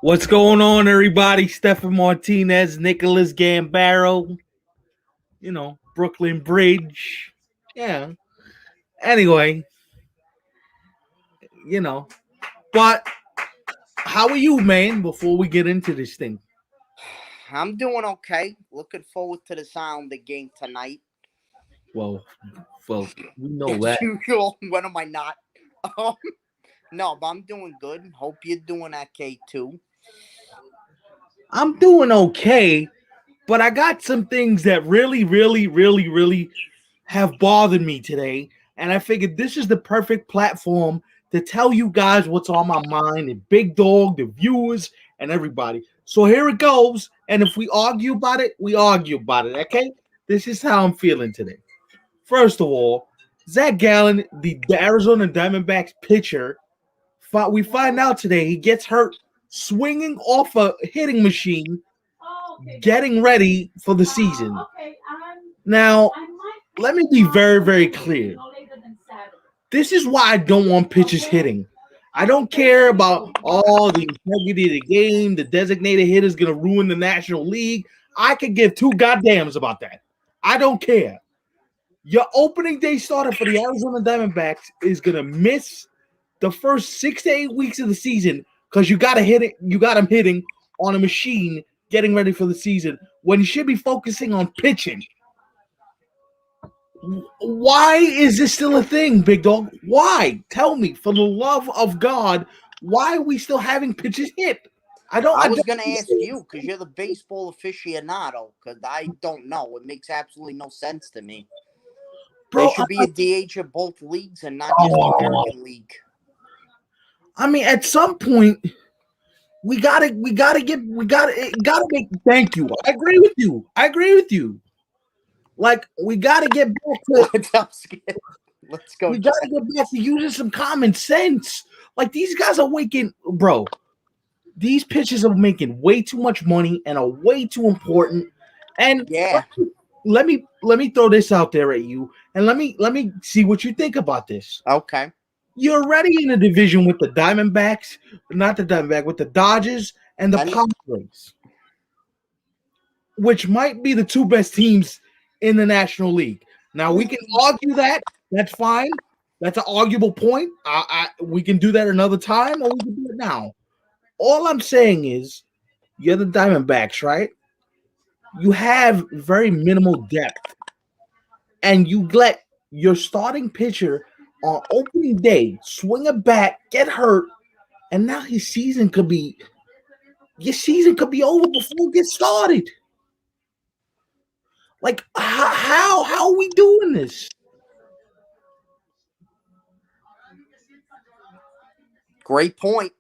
What's going on, everybody? Stefan Martinez, Nicholas Gambaro, Brooklyn Bridge. Yeah. Anyway, you know, but how are you, man, before we get into this thing? I'm doing okay. Looking forward to the sound the game tonight. Well, well, we know As that. usual, when am I not? Um, no, but I'm doing good. Hope you're doing okay too. I'm doing okay, but I got some things that really have bothered me today. And I figured this is the perfect platform to tell you guys what's on my mind, and Big Dog, the viewers, and everybody. So here it goes. And if we argue about it, we argue about it, okay? This is how I'm feeling today. First of all, Zach Gallen, the Arizona Diamondbacks pitcher, we find out today he gets hurt swinging off a hitting machine, getting ready for the season. Now, let me be very clear. This is why I don't want pitchers hitting. I don't care about all the integrity of the game. The designated hitter is going to ruin the National League. I could give two goddams about that. I don't care. Your opening day starter for the Arizona Diamondbacks is going to miss the first 6 to 8 weeks of the season because you got to hit it. You got him hitting on a machine, getting ready for the season when he should be focusing on pitching. Why is this still a thing, Big Dog? Why? Tell me, for the love of God, why are we still having pitches hit? I was going to ask you because you're the baseball aficionado because I don't know. It makes absolutely no sense to me. Bro, there should be a DH of both leagues and not just the American League. I mean, at some point, we gotta make. Thank you. I agree with you. Like, we gotta get back to. Let's go. We gotta get back to using some common sense. Like, these guys are making, bro. These pitchers are making way too much money and are way too important. And yeah, let me throw this out there at you, and let me see what you think about this. Okay. You're already in a division with the Diamondbacks, not the Diamondback, with the Dodgers and the Padres, which might be the two best teams in the National League. Now, we can argue that. That's fine. That's an arguable point. We can do that another time, or we can do it now. All I'm saying is, you're the Diamondbacks, right? You have very minimal depth, and you let your starting pitcher on opening day swing a bat, get hurt, and now your season could be over before it gets started. Like, how are we doing this? Great point.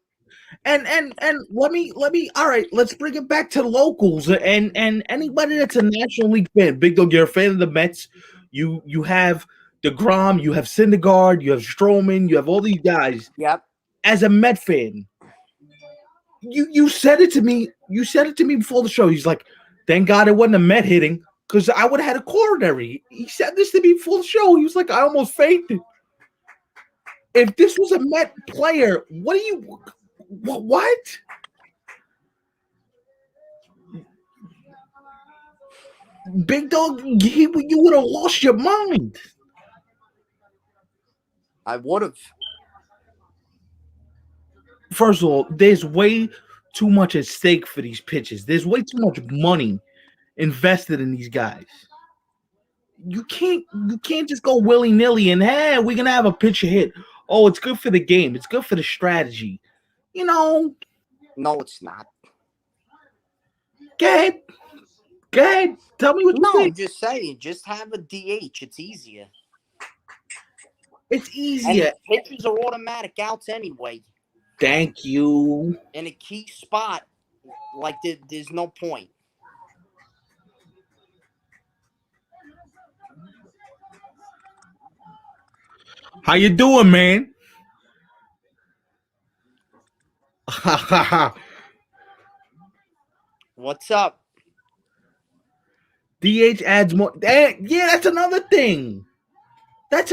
And let me all right, let's bring it back to locals and anybody that's a National League fan. Big Dog, you're a fan of the Mets. You have DeGrom, you have Syndergaard, you have Stroman, you have all these guys. Yep. As a Met fan, you said it to me. You said it to me before the show. He's like, thank God it wasn't a Met hitting, because I would have had a coronary. He said this to me before the show. He was like, I almost fainted. If this was a Met player, what? Big Dog, you would have lost your mind. I would have. First of all, there's way too much at stake for these pitches. There's way too much money invested in these guys. You can't just go willy-nilly and, hey, we're gonna have a pitcher hit. Oh, it's good for the game. It's good for the strategy. No, it's not. Go ahead. Tell me what you think. No, I'm just saying. Just have a DH. It's easier. It's easier. And pitchers are automatic outs anyway. Thank you. In a key spot, like there's no point. How you doing, man? What's up? DH adds more. Yeah, that's another thing. That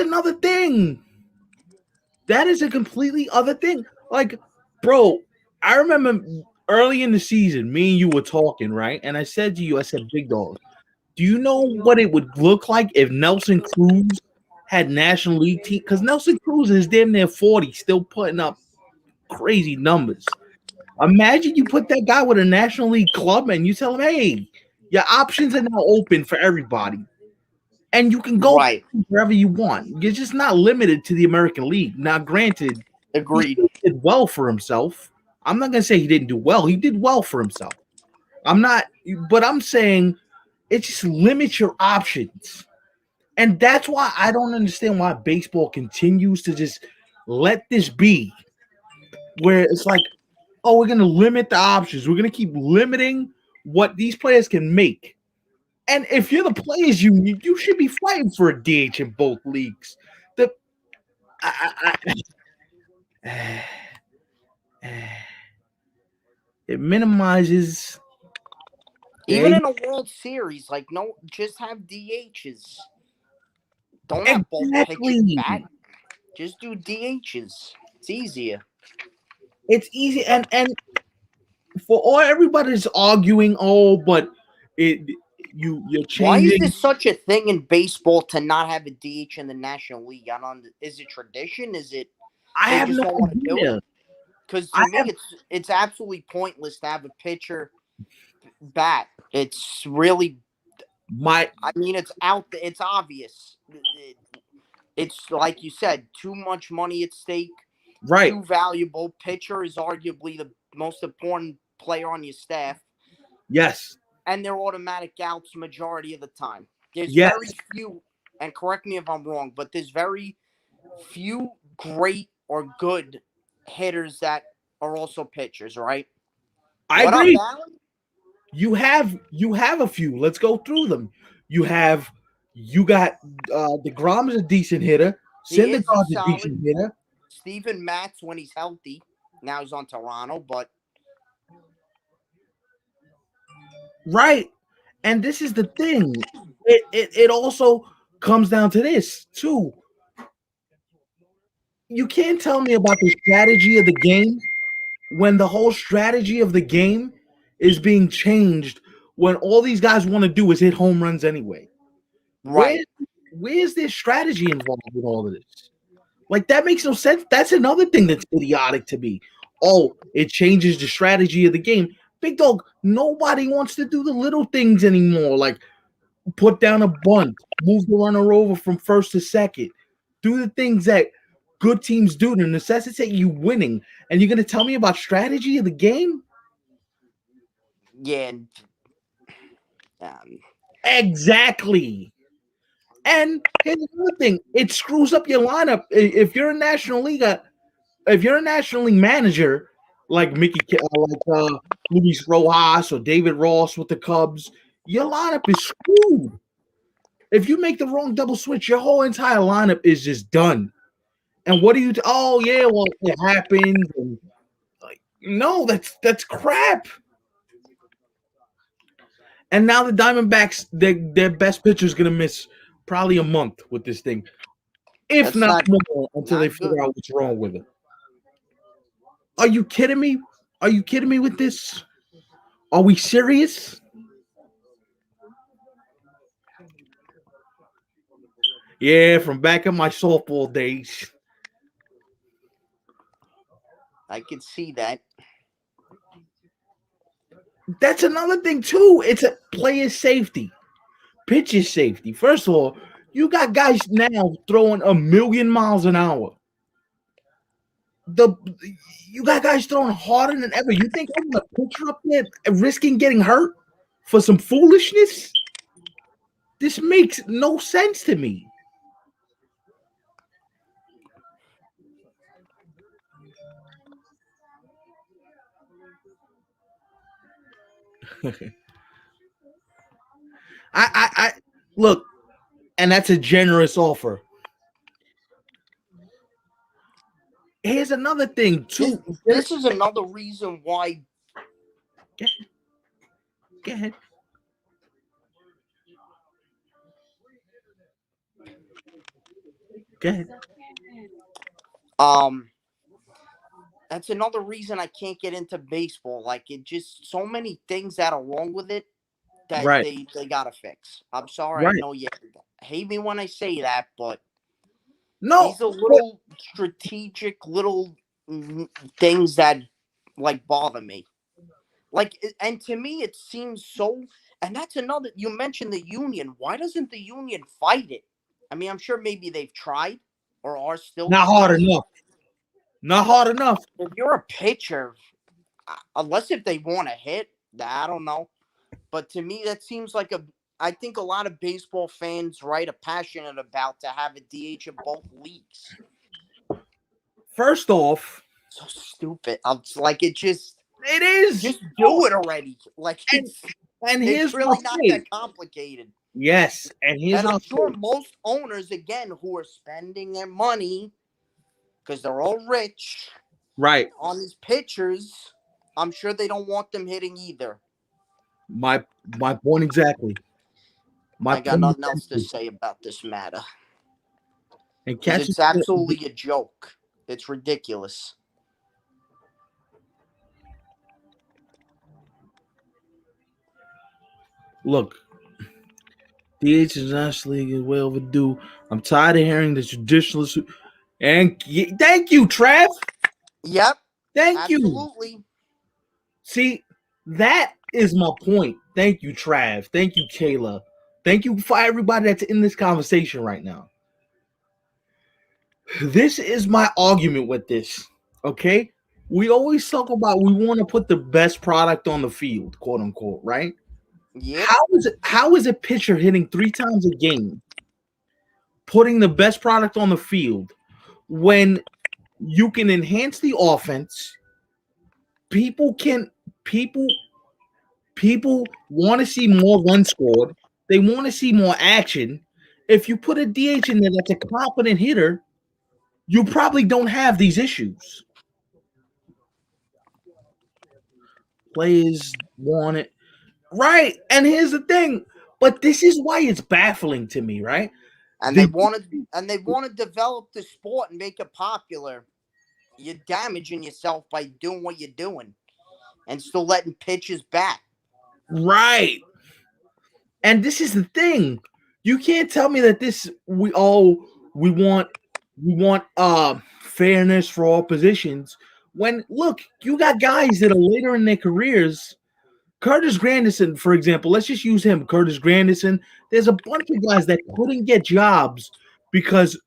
is a completely other thing. Like, bro, I remember early in the season, me and you were talking, right? And I said to you, I said, Big Dog, do you know what it would look like if Nelson Cruz had National League team? Because Nelson Cruz is damn near 40, still putting up crazy numbers. Imagine you put that guy with a National League club and you tell him, hey, your options are now open for everybody. And you can go Right. wherever you want. You're just not limited to the American League. Now, granted, he Agreed. still did well for himself. I'm not gonna say he didn't do well. He did well for himself. I'm not, but I'm saying it just limits your options. And that's why I don't understand why baseball continues to just let this be where it's like, oh, we're gonna limit the options. We're gonna keep limiting what these players can make. And if you're the players union, you should be fighting for a DH in both leagues. The I, it minimizes Even the in a World Series, like no, just have DHs. Don't have both pitchers exactly. bat. Just do DHs. It's easier. It's easy and for all everybody's arguing, oh, but it you're Why is changing. this such a thing in baseball to not have a DH in the National League? I don't. Is it tradition? Is it I they have just no don't want to do it? idea. Because I to me, have it's absolutely pointless to have a pitcher bat. It's really. my I mean, it's out. It's obvious. It's like you said, too much money at stake. right. Too valuable. Pitcher is arguably the most important player on your staff, Yes. and they're automatic outs majority of the time. There's Yes. very few, and correct me if I'm wrong, but there's very few great or good hitters that are also pitchers, right? I What up, agree. Alan? You have a few. Let's go through them. You have you got DeGrom is a decent hitter. He is. He's Syndergaard's a solid. decent hitter. Steven Matz when he's healthy. Now he's on Toronto, but Right. And this is the thing. It also comes down to this too. You can't tell me about the strategy of the game when the whole strategy of the game is being changed when all these guys want to do is hit home runs anyway. Where right. where's their strategy involved with all of this? Like that makes no sense. That's another thing that's idiotic to me. Oh, it changes the strategy of the game. Big dog, nobody wants to do the little things anymore. Like put down a bunt, move the runner over from first to second, do the things that good teams do to necessitate you winning. And you're gonna tell me about strategy of the game? Yeah. Um, Exactly. And here's another thing: it screws up your lineup. If you're a National League, if you're a National League manager like Luis Rojas or David Ross with the Cubs, your lineup is screwed. If you make the wrong double switch, your whole entire lineup is just done. And what do you? Oh yeah, well it happens. And like, no, that's crap. And now the Diamondbacks, their best pitcher is gonna miss probably a month with this thing, if that's not not more, until they not figure good. out what's wrong with it. Are you kidding me? Are you kidding me with this? Are we serious? Yeah, from back in my softball days. I can see that. That's another thing too. It's a player safety, pitcher safety. First of all, you got guys now throwing 1,000,000 miles an hour. The you got guys throwing harder than ever. You think I'm gonna pitcher up there risking getting hurt for some foolishness? This makes no sense to me. I look, and that's a generous offer. Here's another thing This too. this is another reason why Go ahead. Go ahead. um That's another reason I can't get into baseball. Like it just so many things that are wrong with it that Right, they gotta fix. I'm sorry, I right. know you hate me when I say that, but No, these are but little strategic little things that like bother me. Like, and to me, it seems so. And that's another. You mentioned the union. Why doesn't the union fight it? I mean, I'm sure maybe they've tried or are still not hard trying. enough. Not hard enough. If you're a pitcher, unless if they want to hit, I don't know. But to me, that seems like a. I think a lot of baseball fans, right, are passionate about to have a DH in both leagues. First off, So stupid. I'm like it it is. just do it already. Like And and it's here's what really I'll not say. that complicated. Yes, and here's And what I'm I'll sure say. most owners, again, who are spending their money because they're all rich Right. on these pitchers, I'm sure they don't want them hitting either. My point exactly. My I got point nothing else to exactly. say about this matter And because catch it. it's absolutely a joke. It's ridiculous. Look, DH National League is way overdue. I'm tired of hearing the traditionalists. And thank you, Trav. Yep, Thank you. absolutely. See, that is my point. Thank you, Trav. Thank you, Kayla. Thank you for everybody that's in this conversation right now. This is my argument with this. Okay? We always talk about we want to put the best product on the field, quote unquote, right? Yep. How is a pitcher hitting 3 times a game, putting the best product on the field when you can enhance the offense? People can people people want to see more runs scored. They want to see more action. If you put a DH in there that's a competent hitter, you probably don't have these issues. Players want it. Right. And here's the thing. But this is why it's baffling to me, right? And The they want to develop the sport and make it popular. You're damaging yourself by doing what you're doing and still letting pitches bat. right. And this is the thing. You can't tell me that this we want fairness for all positions. When look, you got guys that are later in their careers. Curtis Granderson, for example, let's just use him. Curtis Granderson. There's a bunch of guys that couldn't get jobs because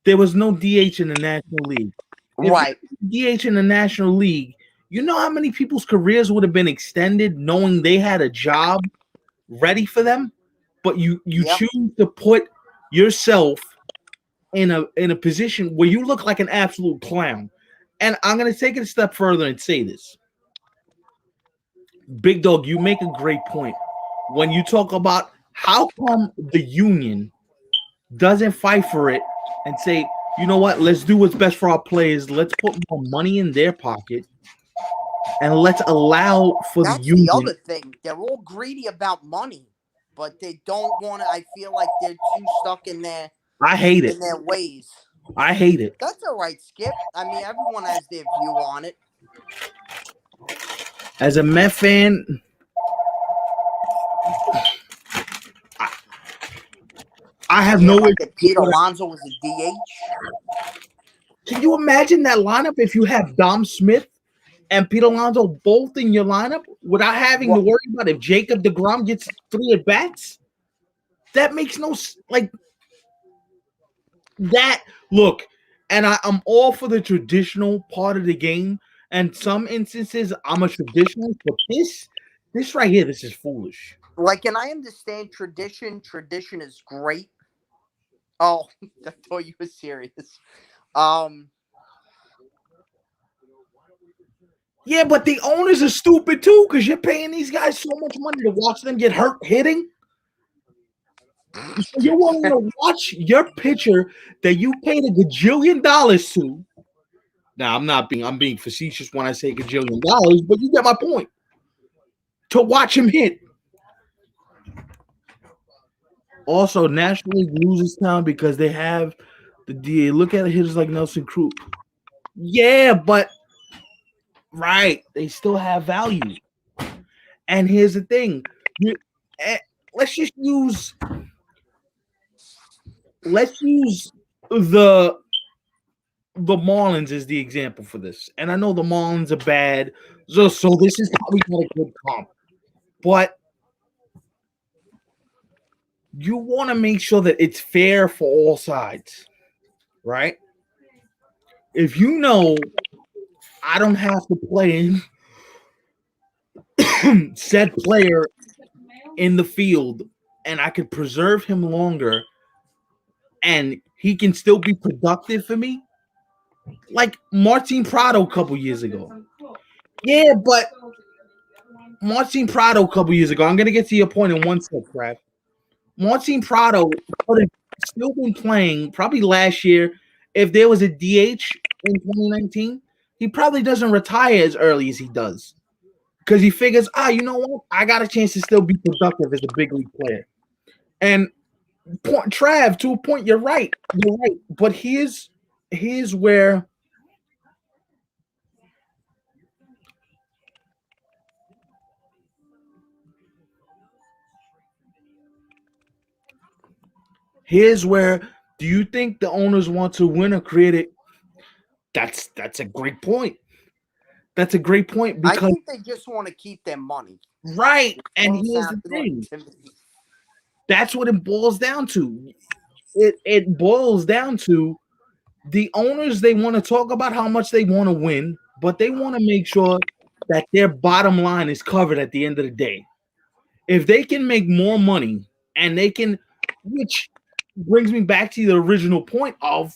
there was no DH in the National League. If Right. DH in the National League, you know how many people's careers would have been extended knowing they had a job ready for them, but you Yep. choose to put yourself in a position where you look like an absolute clown. And I'm gonna take it a step further and say this. Big Dog, you make a great point when you talk about how come the union doesn't fight for it and say, you know what, let's do what's best for our players. Let's put more money in their pocket and let's allow for the That's the union. other thing. They're all greedy about money, but they don't want to. I feel like they're too stuck I hate it. in their ways. I hate it. That's all right, Skip. I mean, everyone has their view on it. As a Met fan, I have Yeah, no like issue if with Pete what Alonso was a DH. Can you imagine that lineup if you have Dom Smith and Pete Alonso both in your lineup without having to What? worry about if Jacob DeGrom gets 3 at bats? That makes no like that. Look, and I'm all for the traditional part of the game. And some instances, I'm a traditionalist, but this right here, this is foolish. Like, and I understand tradition. Tradition is great. Oh, I thought you were serious. Um, Yeah, but the owners are stupid too because you're paying these guys so much money to watch them get hurt hitting. So you're willing to watch your pitcher that you paid a gajillion dollars to. Now I'm being facetious when I say gajillion dollars, but you get my point. To watch him hit. Also, National League loses town because they have the DA. Look at hitters like Nelson Cruz. Yeah, but Right. They still have value. And here's the thing. You, eh, let's just use the Marlins as the example for this. And I know the Marlins are bad, so this is probably not a good comp. But you want to make sure that it's fair for all sides, right? If you know I don't have to play said player in the field and I could preserve him longer and he can still be productive for me, like Martin Prado a couple years ago. Yeah, but Martin Prado a couple years ago, I'm going to get to your point in one sec, Kraft. Martin Prado would have still been playing probably last year if there was a DH in 2019. He probably doesn't retire as early as he does because he figures, you know what? I got a chance to still be productive as a big league player. And Trav, to a point, you're right. You're right. But here's where do you think the owners want to win or create it? That's a great point. That's a great point I because think they just want to keep their money. right. And Things here's the happen like thing. Timothy. That's what it boils down to. It boils down to the owners. They want to talk about how much they want to win, but they want to make sure that their bottom line is covered at the end of the day. If they can make more money and they can, which brings me back to the original point of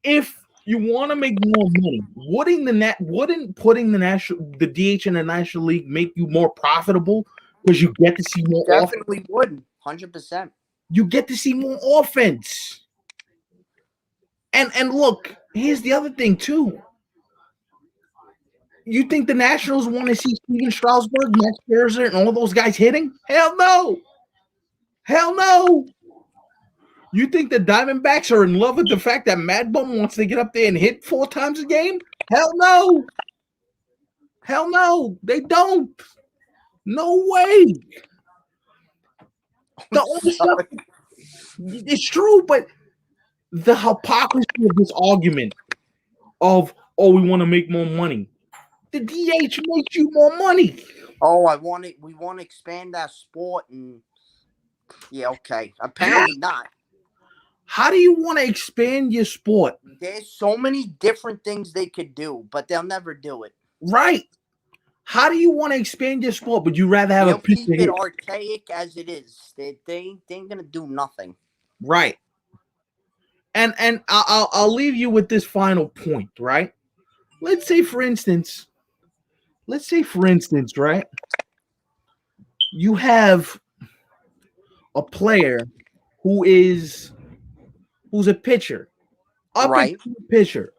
if you want to make more money, wouldn't putting the DH in the National League make you more profitable because you get to see more offense? Definitely would. 100%. You get to see more offense. And look, here's the other thing too. You think the Nationals want to see Steven Strasburg, Max Scherzer, and all those guys hitting? Hell no. Hell no. You think the Diamondbacks are in love with the fact that Mad Bum wants to get up there and hit 4 times a game? Hell no. Hell no. They don't. No way. The only stuff, it's true, but the hypocrisy of this argument of, we want to make more money. The DH makes you more money. Oh, we want to expand that sport, and yeah, okay. Apparently not. How do you want to expand your sport? There's so many different things they could do, but they'll never do it. Right. How do you want to expand your sport? Would you rather have They'll a piece keep of it hit? archaic as it is. They ain't gonna do nothing. Right. And I'll leave you with this final point, right? Let's say for instance, right? You have a player who's a pitcher, up and Right? pitcher.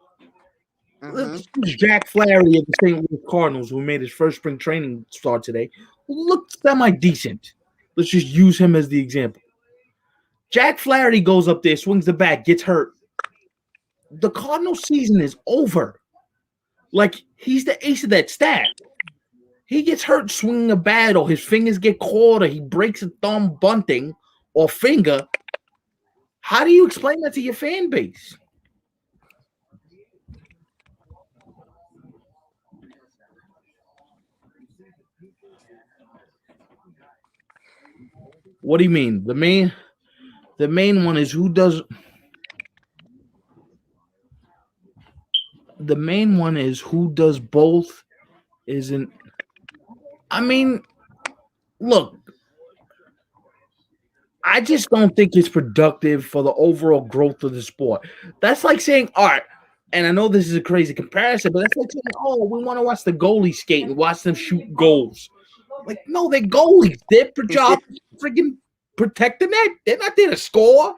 Mm-hmm. Let's use Jack Flaherty of the St. Louis Cardinals, who made his first spring training start today, who looked semi-decent. Let's just use him as the example. Jack Flaherty goes up there, swings the bat, gets hurt. The Cardinal season is over. Like, he's the ace of that staff. He gets hurt swinging a bat, or his fingers get caught, or he breaks a thumb bunting or finger. How do you explain that to your fan base? What do you mean? The main one is who does. The main one is who does both. Isn't. I mean, look. I just don't think it's productive for the overall growth of the sport. That's like saying, all right, and I know this is a crazy comparison, but that's like saying, oh, we want to watch the goalies skate and watch them shoot goals. Like, no, they're goalies. Their job is freaking protect the net. They're not there to score.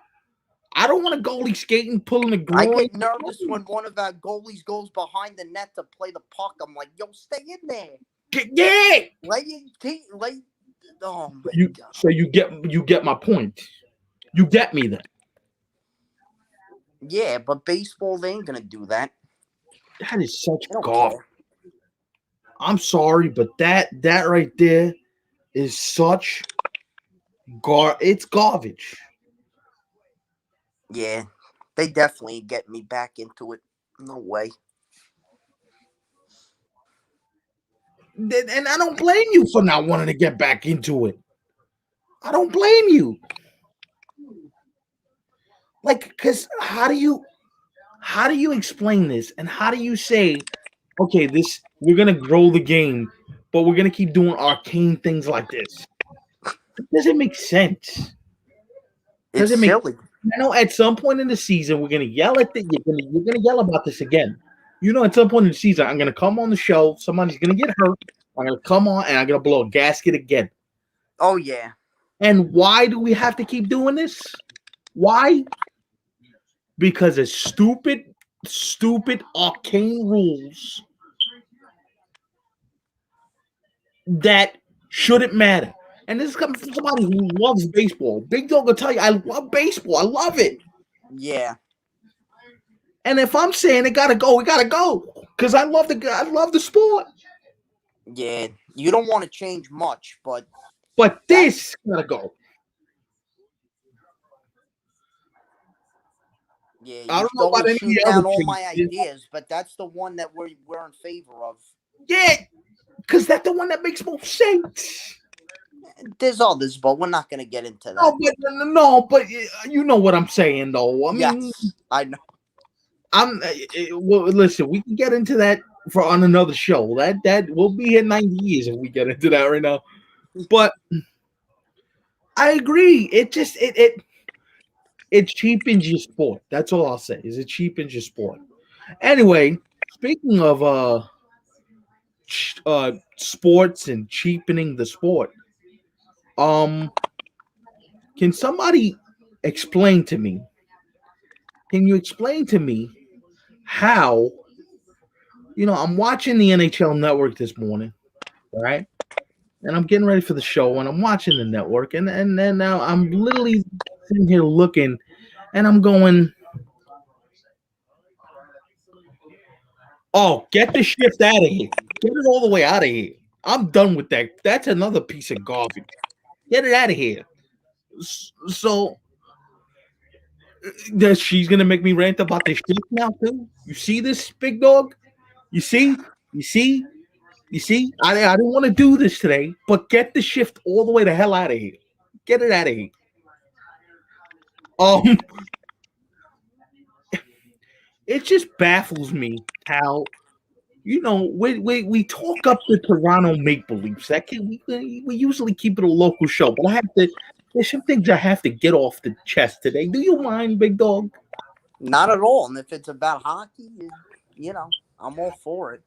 I don't want a goalie skating, pulling a I groin. get nervous when one of our goalies goes behind the net to play the puck. I'm like, yo, stay in there. Yeah. Oh my God. So you get my point. You get me then. Yeah, but baseball, they ain't gonna do that. That is such They don't garbage. care. I'm sorry, but that right there is such it's garbage. Yeah, they definitely get me back into it. No way. And I don't blame you for not wanting to get back into it. I don't blame you. Like, cause how do you explain this? And how do you say, okay, this we're gonna grow the game, but we're gonna keep doing arcane things like this? It doesn't make sense. It's Doesn't make silly. I know at some point in the season we're gonna yell at the you're gonna yell about this again. You know, at some point in the season, I'm gonna come on the show, somebody's gonna get hurt, I'm gonna come on and I'm gonna blow a gasket again. Oh yeah, And why do we have to keep doing this? Why? Because of stupid arcane rules that shouldn't matter. And this is coming from somebody who loves baseball. Big Dog will tell you, I love baseball. I love it. yeah, And if I'm saying it gotta go, it gotta go. Because I love the sport. yeah. You don't want to change much, but But that this gotta go. yeah, I you don't can know about always any of shoot the other down all my changes. ideas, but that's the one that we're in favor of. Yeah, because that's the one that makes most sense. There's others, but we're not going to get into No, that. but no, but you know what I'm saying, though. I mean, Yes, I know. well, listen, we can get into that for on another show. That we'll be here 90 years if we get into that right now. But I agree. It cheapens your sport. That's all I'll say. Is it cheapens your sport? Anyway, speaking of sports and cheapening the sport, um, can somebody explain to me? Can you explain to me how? I'm watching the NHL Network this morning, right? And I'm getting ready for the show, and I'm watching the network, and then now I'm literally sitting here looking, and I'm going, "Oh, get the shift out of here! Get it all the way out of here! I'm done with that. That's another piece of garbage. Get it out of here." So she's gonna make me rant about this shift now too. You see this, big dog? You see? You see? You see? I didn't want to do this today, but get the shift all the way the hell out of here. Get it out of here. Um, it just baffles me how we talk up the Toronto Maple Leafs. We usually keep it a local show, but there's some things I have to get off the chest today. Do you mind, big dog? Not at all. And if it's about hockey, I'm all for it.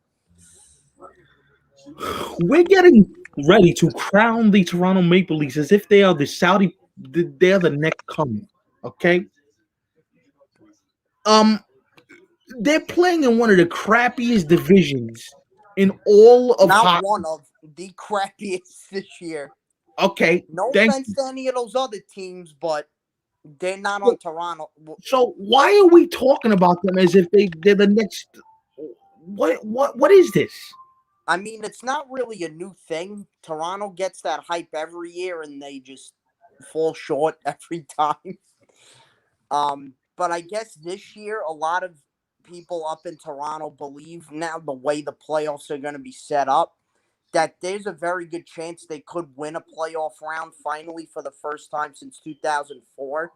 We're getting ready to crown the Toronto Maple Leafs as if they are they're the next coming. Okay. Um, they're playing in one of the crappiest divisions in all of Not hockey. one of the crappiest this year. Okay, No thank offense you. to any of those other teams, but they're not on Toronto. So why are we talking about them as if they're the next? What is this? I mean, it's not really a new thing. Toronto gets that hype every year, and they just fall short every time. But I guess this year, a lot of people up in Toronto believe now the way the playoffs are going to be set up that there's a very good chance they could win a playoff round finally for the first time since 2004.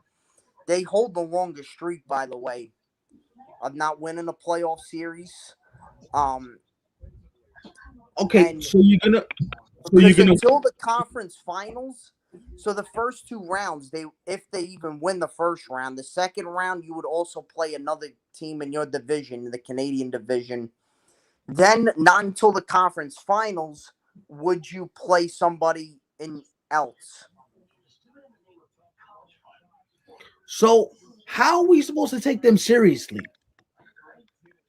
They hold the longest streak, by the way, of not winning a playoff series. Um, Okay, and so you're because gonna until the conference finals, so the first two rounds, if they even win the first round, the second round you would also play another team in your division, the Canadian division. Then not until the conference finals would you play somebody in else. so how are we supposed to take them seriously?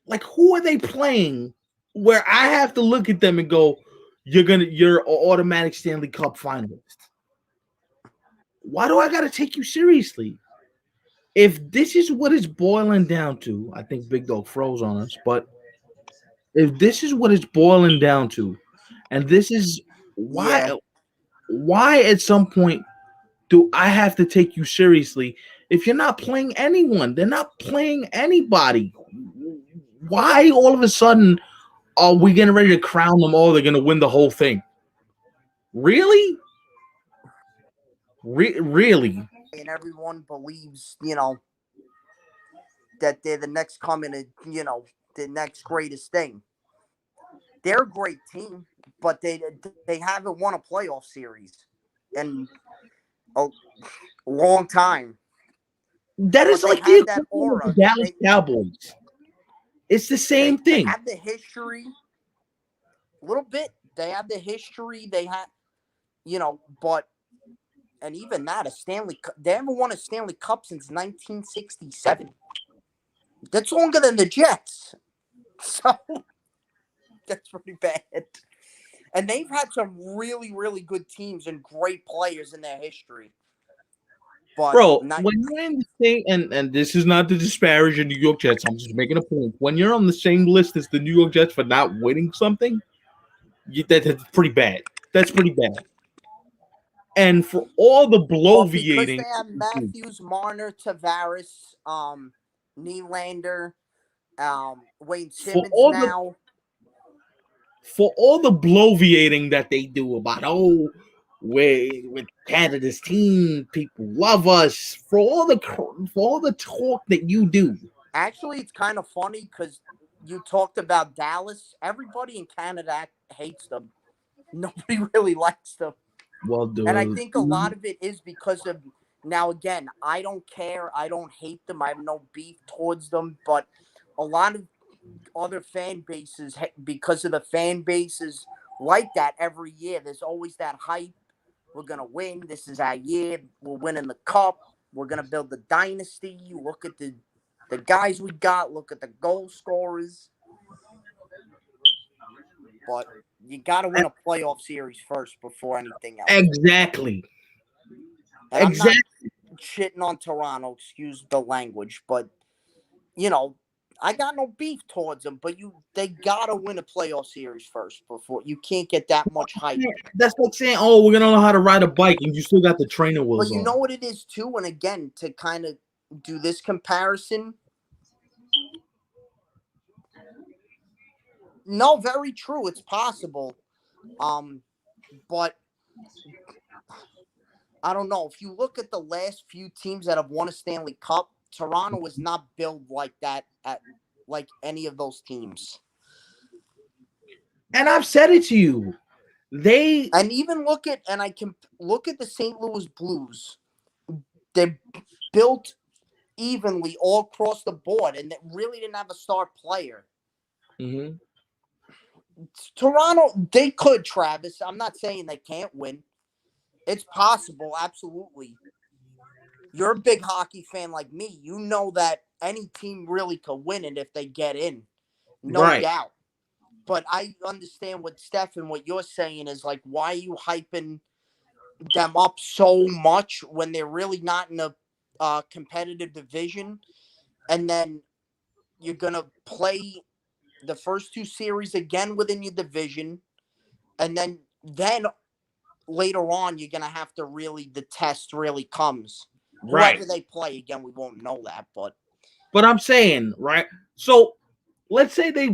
Like who are they playing? Where I have to look at them and go, you're an automatic Stanley Cup finalist. Why do I got to take you seriously? If this is what it's boiling down to, I think Big Dog froze on us. But if this is what it's boiling down to, and this is Yeah, why at some point do I have to take you seriously if you're not playing anyone? They're not playing anybody. Why all of a sudden are we getting ready to crown them all? They're going to win the whole thing. Really? Really? and everyone believes, that they're the next coming of, the next greatest thing. They're a great team, but they haven't won a playoff series in a long time. That is But they like the have that equivalent of the aura. Dallas Cowboys. It's the same They thing. have the history, a little bit. They have the history. They have, but and even that a Stanley. They haven't won a Stanley Cup since 1967. That's longer than the Jets. So that's pretty bad. And they've had some really, really good teams and great players in their history. But Bro, not when you're in the same, and this is not to disparage the New York Jets, I'm just making a point. When you're on the same list as the New York Jets for not winning something, that's pretty bad. That's pretty bad. And for all the but because bloviating, they have Matthews, Marner, Tavares, Nylander, Wayne for Simmons all the now. for all the bloviating that they do about with Canada's team, people love us. For all the talk that you do, Actually, it's kind of funny because you talked about Dallas. Everybody in Canada hates them. Nobody really likes them. well, And I think a lot of it is because of now again, I don't care. I don't hate them. I have no beef towards them. But a lot of other fan bases, because of the fan bases like that every year, there's always that hype. We're going to win. This is our year. We're winning the cup. We're going to build the dynasty. You look at the guys we got. Look at the goal scorers. But you got to win a playoff series first before anything else. exactly, And I'm not exactly. shitting on Toronto, excuse the language, but I got no beef towards them, but they gotta win a playoff series first before you can't get that much hype. That's like saying, "Oh, we're gonna know how to ride a bike," and you still got the trainer But wheels you know on. what it is too, and again to kind of do this comparison. No, very true. It's possible. But I don't know. If you look at the last few teams that have won a Stanley Cup, Toronto is not built like that at like any of those teams. And I've said it to you. They And even I can look at the St. Louis Blues. They're built evenly all across the board, and they really didn't have a star player. Mhm. Toronto, they could, Travis. I'm not saying they can't win. It's possible, absolutely. You're a big hockey fan like me. You know that any team really could win it if they get in. No Right. doubt. But I understand what Steph and what you're saying is like, why are you hyping them up so much when they're really not in a competitive division? And then you're going to play the first two series again within your division. And then later on, you're going to have to really, the test really comes. Right. Whoever they play, again, we won't know that. But I'm saying, right? So let's say they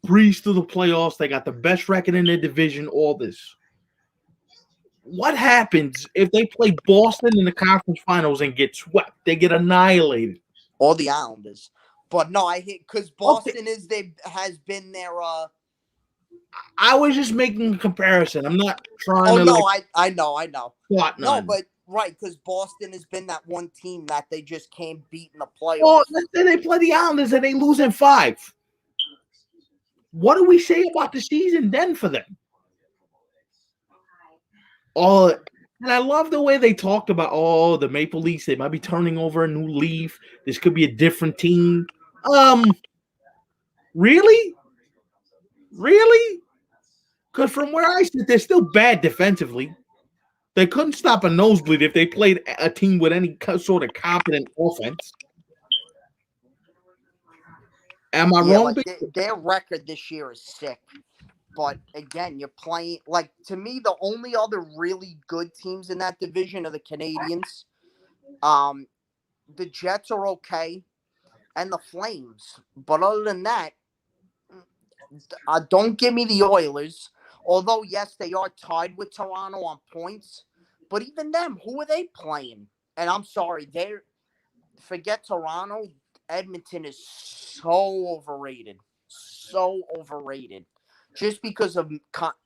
breeze through the playoffs. They got the best record in their division. All this. What happens if they play Boston in the conference finals and get swept? They get annihilated. Or the Islanders. But no, I hit because Okay, Boston has been their I was just making a comparison. I'm not trying oh to no, like I know. plot No, none. but right, because Boston has been that one team that they just can't beat in the Well, playoffs. let's say they play the Islanders and they lose in 5. What do we say about the season then for them? Oh, and I love the way they talked about the Maple Leafs. They might be turning over a new leaf. This could be a different team. Really, really? Because from where I sit, they're still bad defensively. They couldn't stop a nosebleed if they played a team with any sort of competent offense. Am I Yeah, wrong? like their record this year is sick. But again, you're playing like to me the only other really good teams in that division are the Canadians. Um, the Jets are okay, and the Flames. But other than that, don't give me the Oilers. Although yes, they are tied with Toronto on points. But even them, who are they playing? And I'm sorry, they're forget Toronto. Edmonton is so overrated. So overrated. Just because of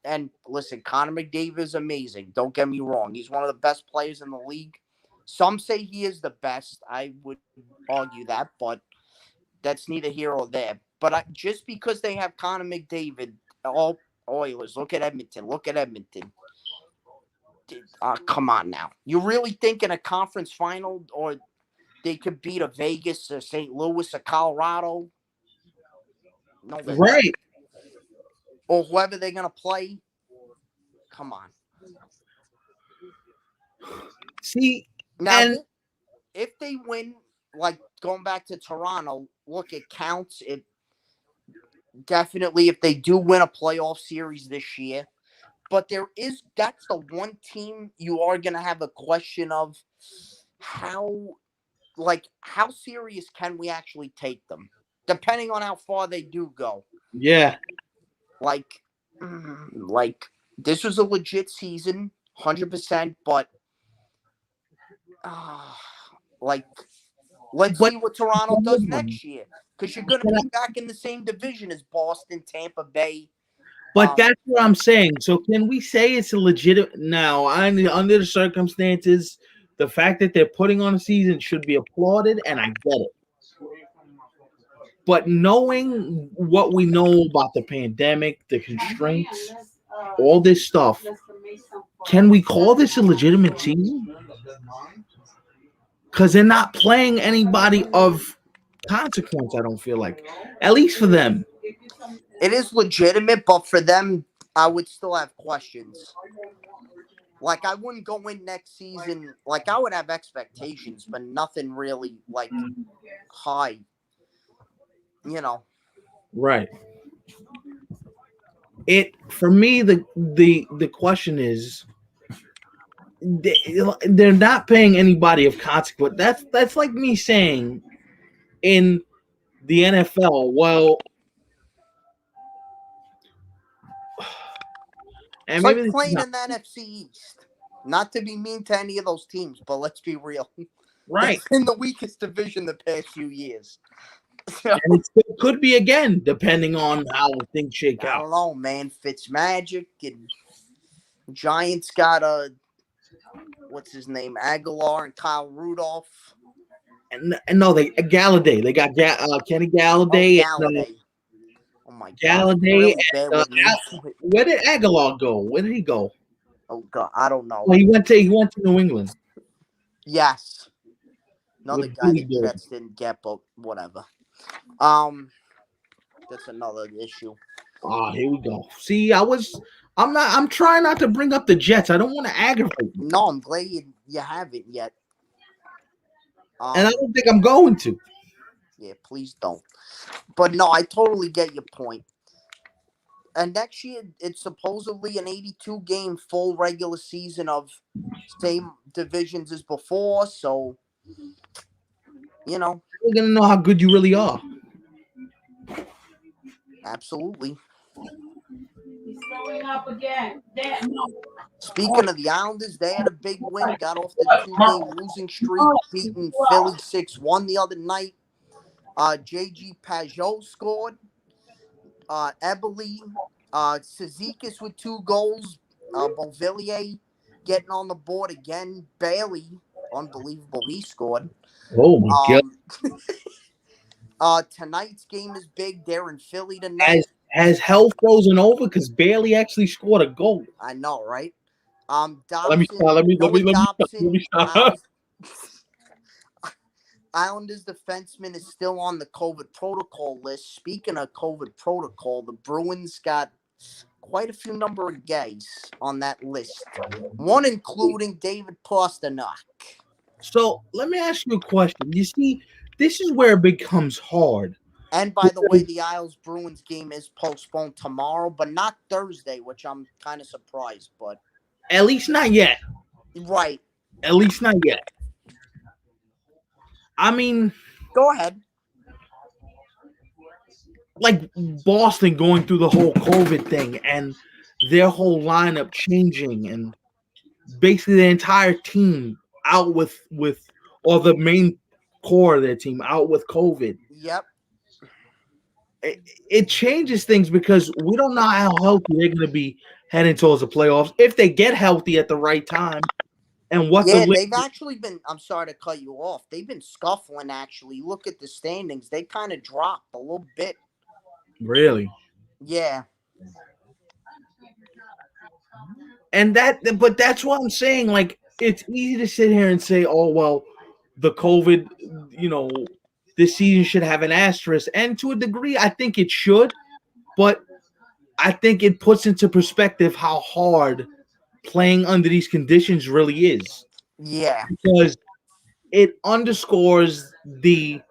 and listen, Connor McDavid is amazing. Don't get me wrong; he's one of the best players in the league. Some say he is the best. I would argue that, but that's neither here or there. But just because they have Connor McDavid, all Oilers. Look at Edmonton. Look at Edmonton. Come on now. You really think in a conference final or they could beat a Vegas or St. Louis or Colorado? No, they're not. Right. Or whoever they're going to play. Come on. See, Now, and if they win, like going back to Toronto, look, it counts. It definitely, if they do win a playoff series this year, but that's the one team you are going to have a question of how, how serious can we actually take them, depending on how far they do go. yeah, Like, like this was a legit season, 100%, but uh, like, let's but see what Toronto does next year. Because you're going to be back in the same division as Boston, Tampa Bay. but that's what I'm saying. So can we say it's a legitimate now? Under the circumstances, the fact that they're putting on a season should be applauded, and I get it. But knowing what we know about the pandemic, the constraints, all this stuff, can we call this a legitimate season? Because they're not playing anybody of consequence. I don't feel like, at least for them. It is legitimate, but for them, I would still have questions. Like, I wouldn't go in next season. Like, I would have expectations, but nothing really, high. You know. Right. It for me the question is they're not paying anybody of consequence. That's like me saying in the NFL. Well, and It's maybe like this is playing not in the NFC East. Not to be mean to any of those teams, but let's be real. right, That's been the weakest division the past few years. So, and it still could be again depending on how things shake I out. don't know, man. Fitzmagic and Giants got what's his name, Aguilar and Kyle Rudolph. And no, they Galladay. They got Kenny Oh, Galladay and Galladay. Oh my gosh, I'm Galladay really bad and with names. where did Aguilar go? Where did he go? Oh god, I don't know. Well, he went to New England Yes, another with guy Billy the Bird. Jets didn't get, but whatever. That's another issue. Here we go. See, I'm trying not to bring up the Jets. I don't want to aggravate them. No, I'm glad you haven't yet. And I don't think I'm going to. Yeah, please don't. But no, I totally get your point. And next year, it's supposedly an 82 game full regular season of same divisions as before. So, you know, We're gonna know how good you really are. absolutely. He's throwing up again. Speaking of the Islanders, they had a big win, got off the 2 game losing streak, beating Philly 6-1 the other night. JG Pajot scored. Eberle, Cizikas with 2 goals. Beauvillier getting on the board again. Bailey, unbelievable, he scored. Oh my god! Tonight's game is big. They're in Philly Has tonight. has hell frozen over? Because Bailey actually scored a goal. I know, right? Let me Dobson, stop. Let me Dobson, stop. Islanders defenseman is still on the COVID protocol list. Speaking of COVID protocol, the Bruins got quite a few number of guys on that list. One including David Pastrnak. So let me ask you a question. You see, this is where it becomes hard And by the way, the Isles Bruins game is postponed tomorrow, but not Thursday, which I'm kind of surprised. But At least not yet. right, At least not yet. I mean, go ahead. like Boston going through the whole COVID thing and their whole lineup changing and basically the entire team out with or the main core of their team out with COVID. Yep. It changes things because we don't know how healthy they're going to be heading towards the playoffs if they get healthy at the right time and what the Yeah, win. they've actually been. I'm sorry to cut you off. They've been scuffling. Actually, look at the standings. They kind of dropped a little bit. Really. Yeah. And but that's what I'm saying. Like, it's easy to sit here and say, oh, well, the COVID, this season should have an asterisk. And to a degree, I think it should. But I think it puts into perspective how hard playing under these conditions really is. Yeah. Because it underscores the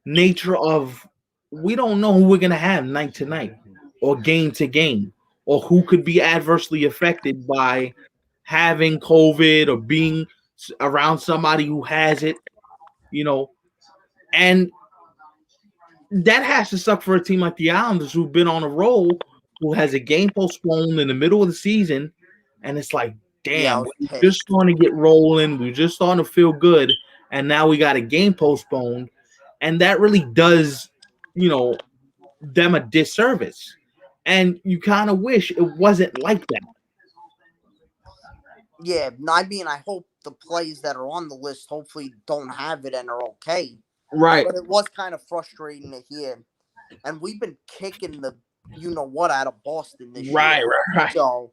nature of we don't know who we're going to have night to night or game to game or who could be adversely affected by having COVID or being around somebody who has it, and that has to suck for a team like the Islanders who've been on a roll, who has a game postponed in the middle of the season, and it's like, Yeah, I damn, was we're just pissed. starting to get rolling, we're just starting to feel good, and now we got a game postponed, and that really does, them a disservice, and you kind of wish it wasn't like that. Yeah, I mean, I hope the players that are on the list hopefully don't have it and are okay. Right. But it was kind of frustrating to hear. And we've been kicking the what out of Boston this Right, year. right. So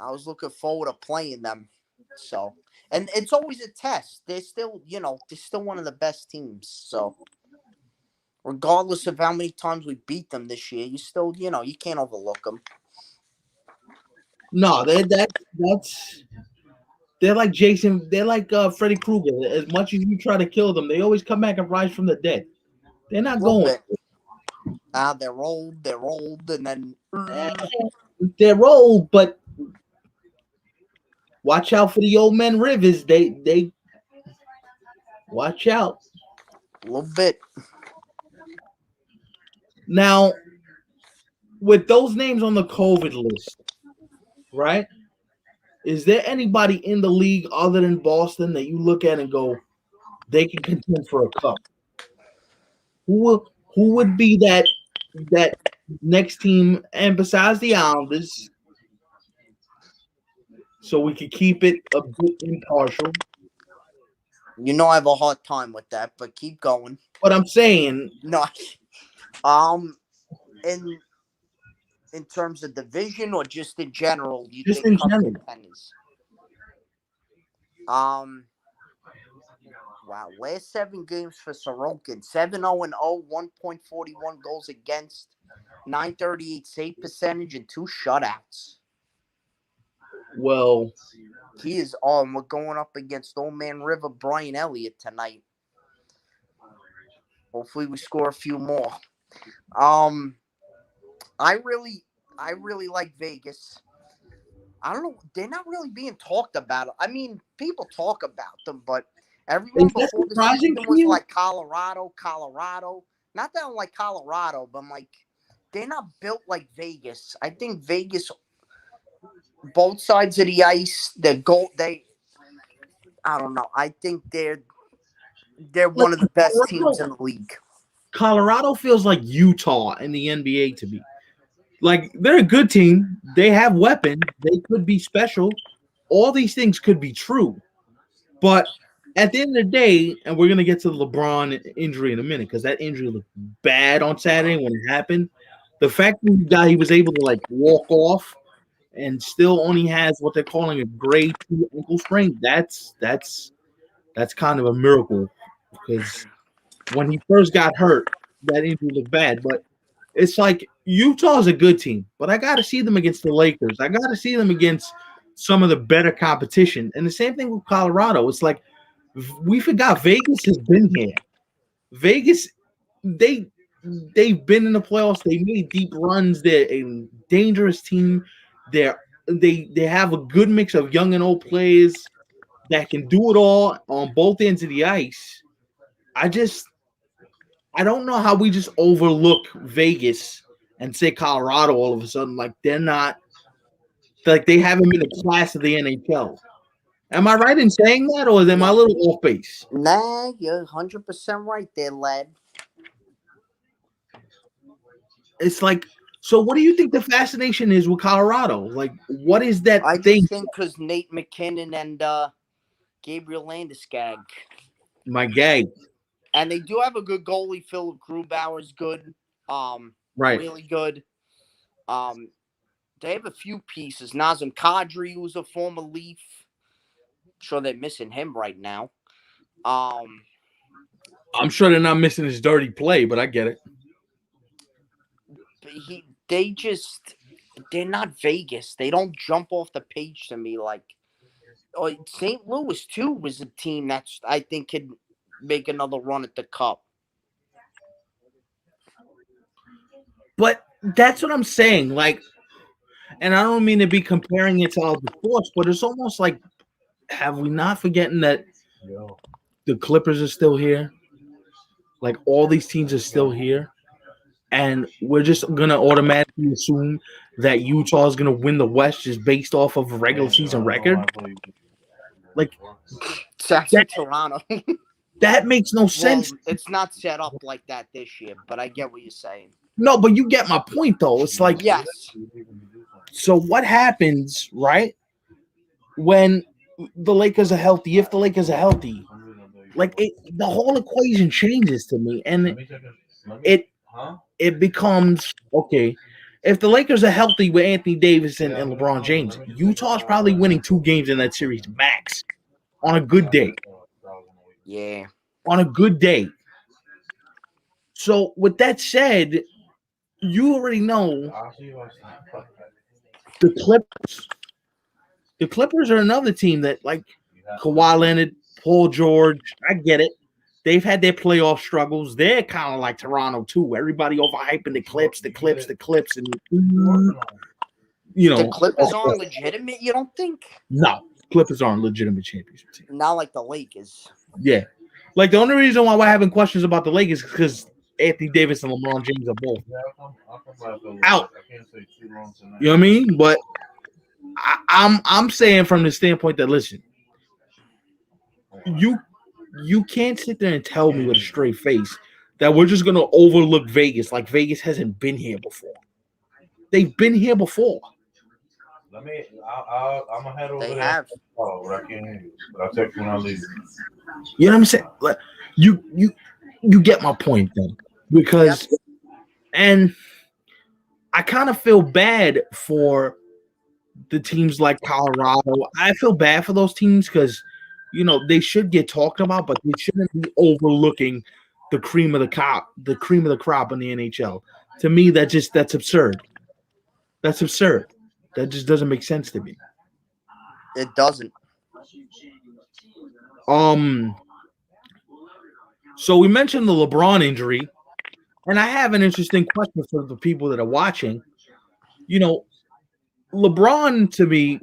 I was looking forward to playing them. So, and it's always a test. They're still, they're still one of the best teams. So, regardless of how many times we beat them this year, you still, you can't overlook them. No, that's they're like Jason. They're like Freddy Krueger. As much as you try to kill them, they always come back and rise from the dead. They're A not little going. bit. They're old, and then They're old, but watch out for the old men Rivers. They watch out. a little bit. Now, with those names on the COVID list, right? Is there anybody in the league other than Boston that you look at and go, they can contend for a cup? Who would be that next team, and besides the Islanders, so we could keep it a bit impartial? I have a hard time with that, but keep going. But I'm saying, No, in terms of division or just in general, you just think in cup general, contenders? Wow, last 7 games for Sorokin: 7-0-0, 1.41 goals against, 938 save percentage, and 2 shutouts. well, He is on. We're going up against Old Man River Brian Elliott tonight. Hopefully, we score a few more. I really like Vegas. I don't know. They're not really being talked about. I mean, people talk about them, but everyone is that before the surprising season to was you? like Colorado. Not that I don't like Colorado, but I'm like, they're not built like Vegas. I think Vegas, both sides of the ice, I don't know. I think they're Like one of the best teams Colorado, in the league. Colorado feels like Utah in the NBA to me. Like, they're a good team. They have weapons. They could be special. All these things could be true. But at the end of the day, and we're going to get to the LeBron injury in a minute because that injury looked bad on Saturday when it happened. The fact that he was able to like walk off and still only has what they're calling a grade 2 ankle sprain, that's kind of a miracle because when he first got hurt, that injury looked bad. But it's like Utah's a good team, but I got to see them against the Lakers. I got to see them against some of the better competition. And the same thing with Colorado. It's like we forgot Vegas has been here. Vegas, they they've been in the playoffs. They made deep runs. They're a dangerous team. They have a good mix of young and old players that can do it all on both ends of the ice. I just I don't know how we just overlook Vegas and say Colorado all of a sudden like they're not like they haven't been a class of the NHL. Am I right in saying that, or am I a No, little off base? nah, you're 100% right there, lad. It's like, so what do you think the fascination is with Colorado? Like, what is that I thing? just think because Nate McKinnon and Gabriel Landeskog. My gay, And they do have a good goalie. Philip Grubauer's good. right? Really good. Um, they have a few pieces. Nazem Kadri, who's a former Leaf. Sure, they're missing him right now. Um, I'm sure they're not missing his dirty play, but I get it. but they're not Vegas. They don't jump off the page to me like. Oh, St. Louis too was a team that's I think could make another run at the cup. But that's what I'm saying. Like, and I don't mean to be comparing it to all the sports, but it's almost like, have we not forgetting that the Clippers are still here? Like, all these teams are still here, and we're just gonna automatically assume that Utah is gonna win the West just based off of a regular season record. Like It's actually that, Toronto. that makes no Well, sense. it's not set up like that this year, but I get what you're saying. No, but you get my point though. It's like, Yes. so what happens, right? When the Lakers are healthy, if the Lakers are healthy, like the whole equation changes to me, and it it becomes okay. If the Lakers are healthy with Anthony Davis and LeBron James, Utah's probably winning 2 games in that series max on a good day. Yeah. On a good day. So with that said, you already know the Clippers. The Clippers are another team that like Kawhi Leonard, Paul George. I get it. They've had their playoff struggles. They're kind of like Toronto too. Everybody overhyping the Clips, and you The know, Clippers aren't legitimate, you don't think? no, Clippers aren't legitimate championship team. Not like the Lakers. Yeah, like the only reason why we're having questions about the Lakers is because Anthony Davis and LeBron James are both out. You know what I mean? But I'm saying from the standpoint that listen, you can't sit there and tell me with a straight face that we're just gonna overlook Vegas like Vegas hasn't been here before. They've been here before. I'm gonna head over They there. have. Oh, but I can't hear you. But I'll text you when I leave. You know what I'm saying? Like you get my point then, because and I kind of feel bad for the teams like Colorado. I feel bad for those teams because you know they should get talked about, but they shouldn't be overlooking the cream of the crop in the NHL. To me, that's absurd. That's absurd. That just doesn't make sense to me. It doesn't. Um. So we mentioned the LeBron injury, and I have an interesting question for the people that are watching. You know, LeBron to me,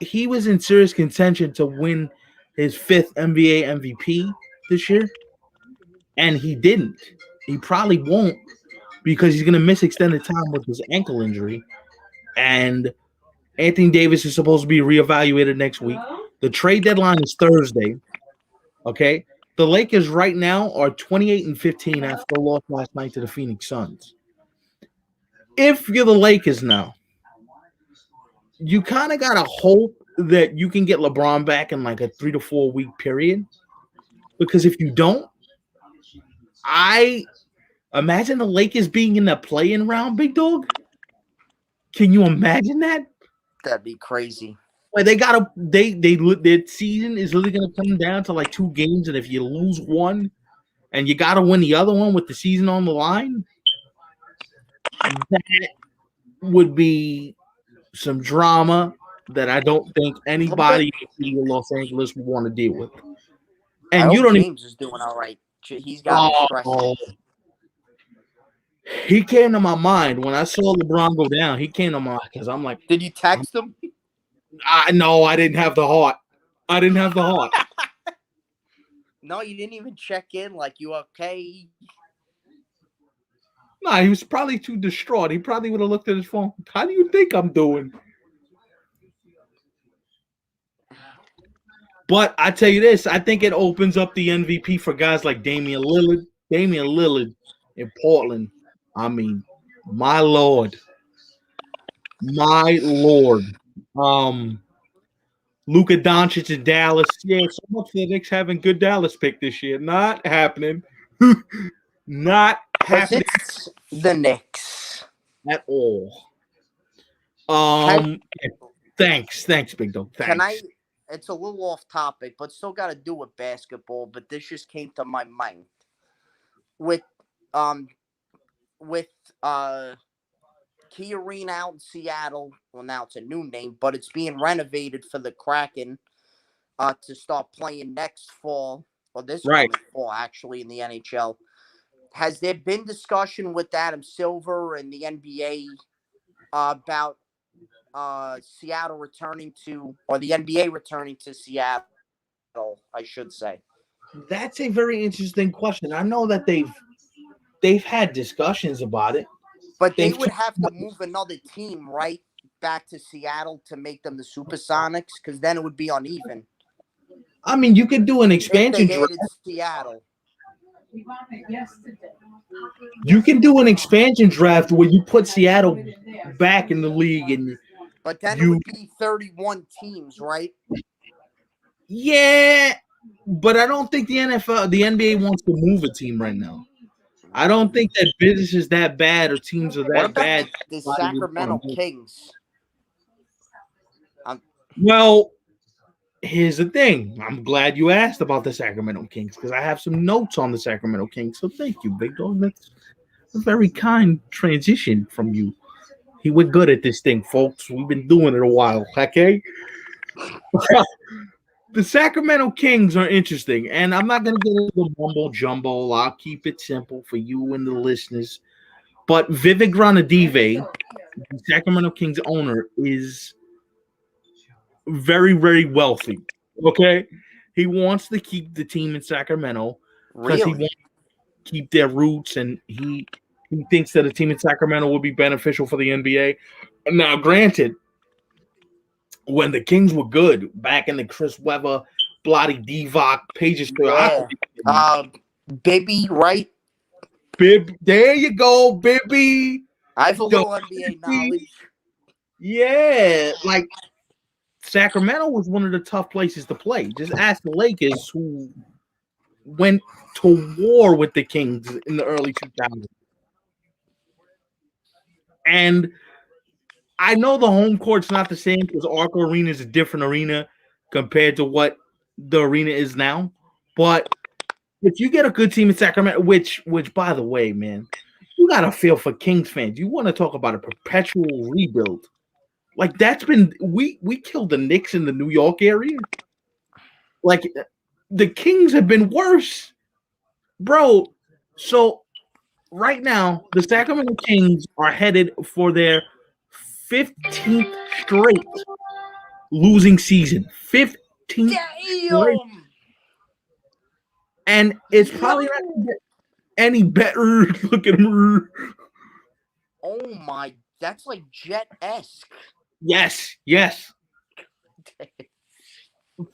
he was in serious contention to win his 5th NBA MVP this year, and he didn't. He probably won't because he's going to miss extended time with his ankle injury. And Anthony Davis is supposed to be reevaluated next week. The trade deadline is Thursday. Okay. The Lakers right now are 28-15 after the loss last night to the Phoenix Suns. If you're the Lakers now, you kind of got to hope that you can get LeBron back in like a 3 to 4 week period. Because if you don't, I imagine the Lakers being in the play-in round, big dog. Can you imagine that? That'd be crazy. Like their season is literally gonna come down to like 2 games, and if you lose one and you gotta win the other one with the season on the line, that would be some drama that I don't think anybody in Los Angeles would want to deal with. I And you hope don't even James is doing all right. He's got me stressing. He came to my mind when I saw LeBron go down. He came to my mind because I'm like, Did you text him? I know I didn't have the heart. I didn't have the heart. No, you didn't even check in. Like, you okay? Nah, he was probably too distraught. He probably would have looked at his phone. How do you think I'm doing? But I tell you this, I think it opens up the MVP for guys like Damian Lillard. Damian Lillard in Portland. I mean, my lord, my lord. Um, Luka Doncic in Dallas. Yeah, so much for the Knicks having good Dallas pick this year. Not happening. Not Because happening it's the Knicks. at all. Can, Yeah, thanks, Big Dog. can I? Thanks. It's a little off topic, but still got to do with basketball. But this just came to my mind with um with Key Arena out in Seattle. Well, now it's a new name, but it's being renovated for the Kraken to start playing next fall or this Right. coming fall, actually, in the NHL. Has there been discussion with Adam Silver and the NBA about Seattle returning to, or the NBA returning to Seattle, I should say? That's a very interesting question. I know that they've had discussions about it. But they They've would have to move another team right back to Seattle to make them the Supersonics, because then it would be uneven I mean, you could do an if expansion they draft. added Seattle. You can do an expansion draft where you put Seattle back in the league and But then it you would be 31 teams, right? yeah, but I don't think the NBA wants to move a team right now. I don't think that business is that bad or teams are What that about bad. the Somebody would wanna Sacramento move. Kings? Well, here's the thing. I'm glad you asked about the Sacramento Kings because I have some notes on the Sacramento Kings. So thank you, Big Dog. That's a very kind transition from you. We're good at this thing, folks. We've been doing it a while, okay? The Sacramento Kings are interesting, and I'm not going to get into the mumbo jumbo. I'll keep it simple for you and the listeners. But Vivek Ranadive, the Sacramento Kings owner, is very, very wealthy. Okay, he wants to keep the team in Sacramento because he Really? wants to keep their roots, and he thinks that a team in Sacramento would be beneficial for the NBA. Now, granted, when the Kings were good back in the Chris Webber, Bloody Divock, Pages Yeah. Baby, right? Bib, there you go, Bibby. I have a Yo, little NBA knowledge. yeah, like Sacramento was one of the tough places to play. Just ask the Lakers who went to war with the Kings in the early 2000s. And I know the home court's not the same because Arco Arena is a different arena compared to what the arena is now. But if you get a good team in Sacramento, which by the way, man, you got to feel for Kings fans. You want to talk about a perpetual rebuild. Like that's been we killed the Knicks in the New York area. Like the Kings have been worse, bro. So right now, the Sacramento Kings are headed for their 15th straight losing season. 15th straight. Damn! And it's probably not going to get any better. Look at him. Oh my, that's like Jet-esque. Yes.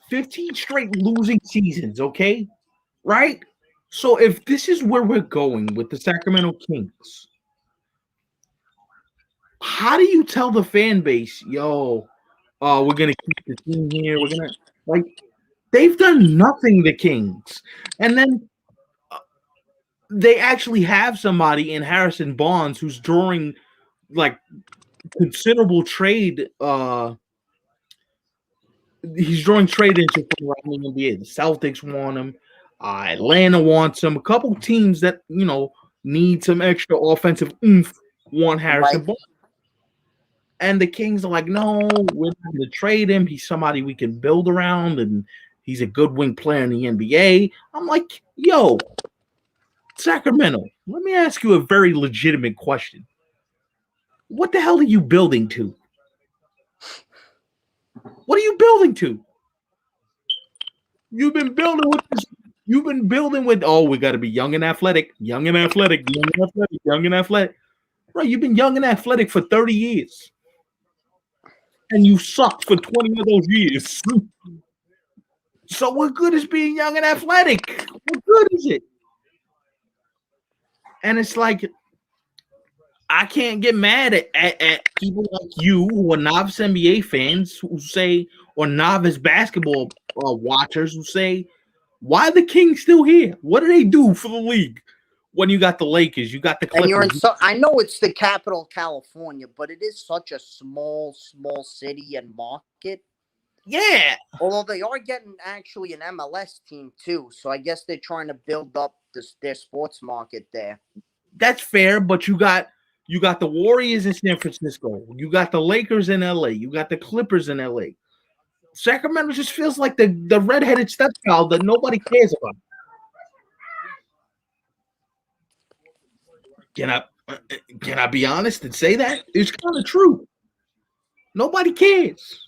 15 straight losing seasons, okay? Right? So if this is where we're going with the Sacramento Kings, how do you tell the fan base, yo, we're gonna keep the team here? We're gonna like they've done nothing, the Kings. And then they actually have somebody in Harrison Barnes who's drawing like considerable trade he's drawing trade interest from around the NBA. The Celtics want him. Atlanta wants him. A couple teams that need some extra offensive oomph want Harrison Right. Barnes. And the Kings are like, no, we're not going to trade him. He's somebody we can build around, and he's a good wing player in the NBA. I'm like, yo, Sacramento, let me ask you a very legitimate question. What the hell are you building to? What are you building to? You've been building with this. You've been building with. Oh, we got to be young and athletic, young and athletic, young and athletic, young and athletic. Right? You've been young and athletic for 30 years, and you sucked for 20 of those years. So what good is being young and athletic? What good is it? And it's like I can't get mad at people like you who are novice NBA fans who say, or novice basketball watchers who say, why are the Kings still here? What do they do for the league? When you got the Lakers, you got the And you're in Clippers. I know it's the capital of California, but it is such a small city and market. Yeah, Although they are getting actually an MLS team too, so I guess they're trying to build up their sports market there. that's fair, but you got the Warriors in San Francisco, you got the Lakers in LA, you got the Clippers in LA. Sacramento just feels like the redheaded stepchild that nobody cares about. Can I can I be honest and say that? It's kind of true. Nobody cares.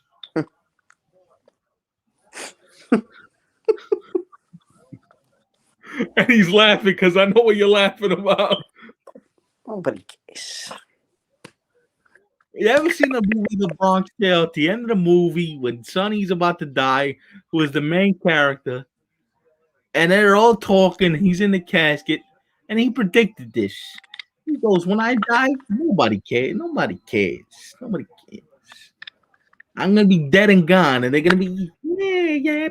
And he's laughing because I know what you're laughing about. Nobody cares. You ever seen the movie The Bronx Tale? At the end of the movie, when Sonny's about to die, who is the main character, and they're all talking, he's in the casket, and he predicted this. He goes, "When I die, nobody cares. Nobody cares. Nobody cares. I'm gonna be dead and gone, and they're gonna be yeah.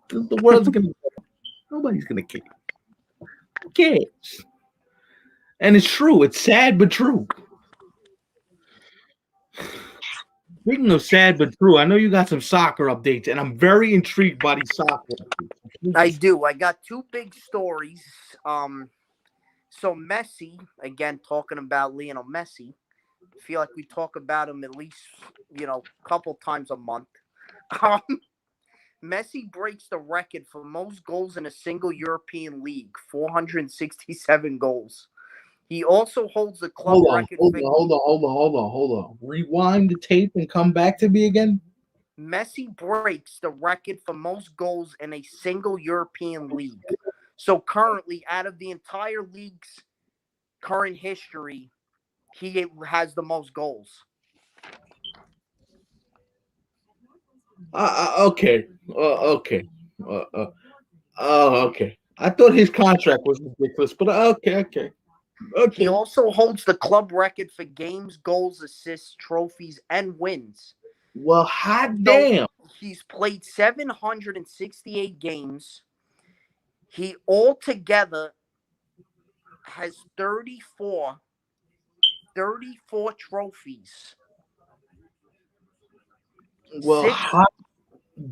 The world's gonna nobody's gonna care. Who cares?" And it's true. It's sad but true. Speaking of sad but true, I know you got some soccer updates, and I'm very intrigued by these soccer I updates. do. I got two big stories. So Messi, again, talking about Lionel Messi. I feel like we talk about him at least, a couple times a month. Um, Messi breaks the record for most goals in a single European league, 467 goals. He also holds the club Hold on, record hold for on, hold on, hold on, hold on, hold on. Rewind the tape and come back to me again. Messi breaks the record for most goals in a single European league. So currently, out of the entire league's current history, he has the most goals. Okay, okay, okay. I thought his contract was ridiculous, but okay. He Okay. also holds the club record for games, goals, assists, trophies, and wins. Well, hot So damn. he's played 768 games. He altogether has 34 trophies. Well, Six, hot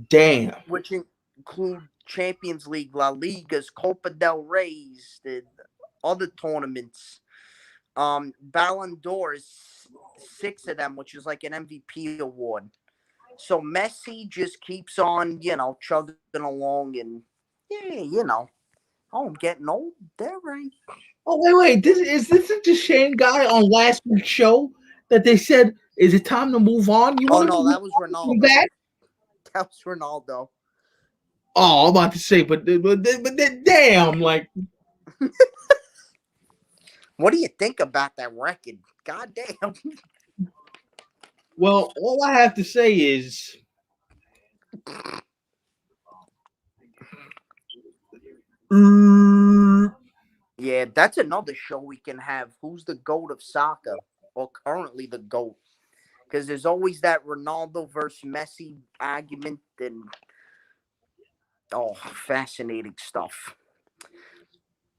damn. which include Champions League, La Ligas, Copa del Rey's, the other tournaments. Ballon d'Or is 6 of them, which is like an MVP award. So Messi just keeps on, chugging along, and yeah, I'm getting old. They're right. Oh wait. Is this the Shane guy on last week's show that they said is it time to move on? You Oh want to no, move that was on from Ronaldo. that? That was Ronaldo. Oh, I'm about to say, but damn, like, What do you think about that record? God damn. well, all I have to say is, mm, Yeah, that's another show we can have. Who's the GOAT of soccer? Or currently the GOAT? Because there's always that Ronaldo versus Messi argument, and fascinating stuff.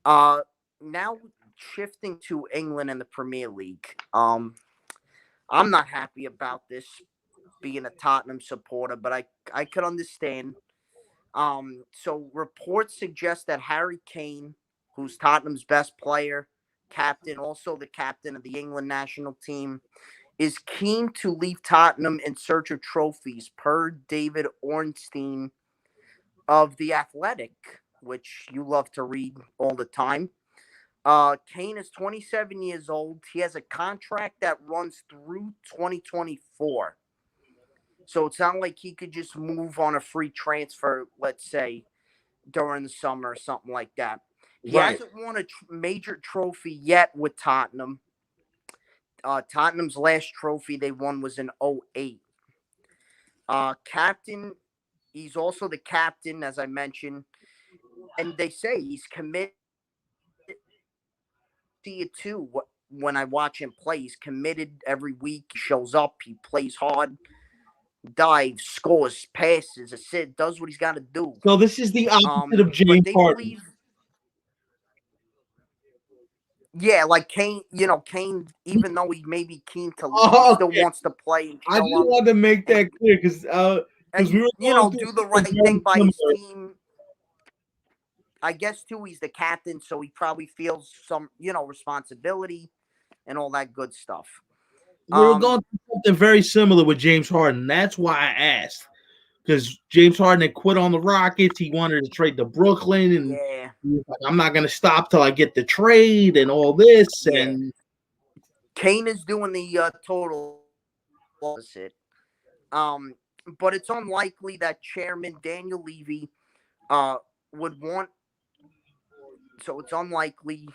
Uh Now shifting to England and the Premier League. I'm not happy about this being a Tottenham supporter, but I could understand. So reports suggest that Harry Kane, who's Tottenham's best player, captain, also the captain of the England national team, is keen to leave Tottenham in search of trophies, per David Ornstein of The Athletic, which you love to read all the time. Kane is 27 years old. He has a contract that runs through 2024. So it's not like he could just move on a free transfer, let's say, during the summer or something like that. He Right. hasn't won a major trophy yet with Tottenham. Tottenham's last trophy they won was in '08. Captain, he's also the captain, as I mentioned. And they say he's committed to it too. When I watch him play, he's committed every week. He shows up, he plays hard, dives, scores, passes, assists, does what he's got to do. So this is the opposite of But James they Harden. believe, yeah, like Kane, Kane, even though he may be keen to leave, he still Okay. wants to play and I just show up wanted to make and, that clear because we were going through do the something right very thing by his similar. team. I guess too, he's the captain, so he probably feels some, responsibility and all that good stuff. We were going through something very similar with James Harden. That's why I asked. Because James Harden had quit on the Rockets. He wanted to trade to Brooklyn, and Yeah, he was like, I'm not going to stop till I get the trade and all this. yeah. And Kane is doing the total opposite. But it's unlikely that Chairman Daniel Levy would want. So it's unlikely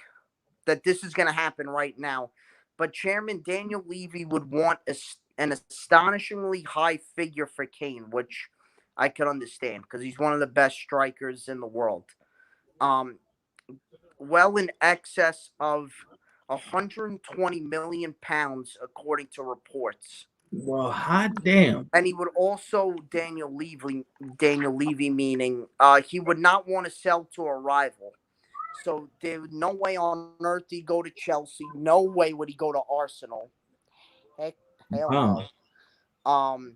that this is going to happen right now. But Chairman Daniel Levy would want an astonishingly high figure for Kane, which I can understand because he's one of the best strikers in the world. Well in excess of 120 million pounds, according to reports. well, hot damn. And he would also Daniel Levy meaning he would not want to sell to a rival. So there was no way on earth he'd go to Chelsea. No way would he go to Arsenal. Heck, hell no.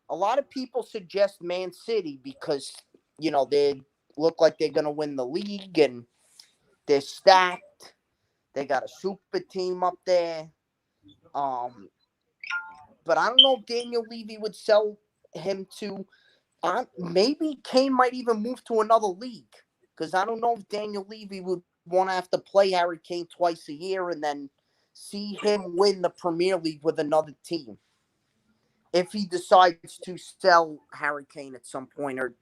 A lot of people suggest Man City because they look like they're gonna win the league and they're stacked. They got a super team up there. But I don't know if Daniel Levy would sell him to. Maybe Kane might even move to another league because I don't know if Daniel Levy would want to have to play Harry Kane twice a year and then see him win the Premier League with another team. If he decides to sell Harry Kane at some point, or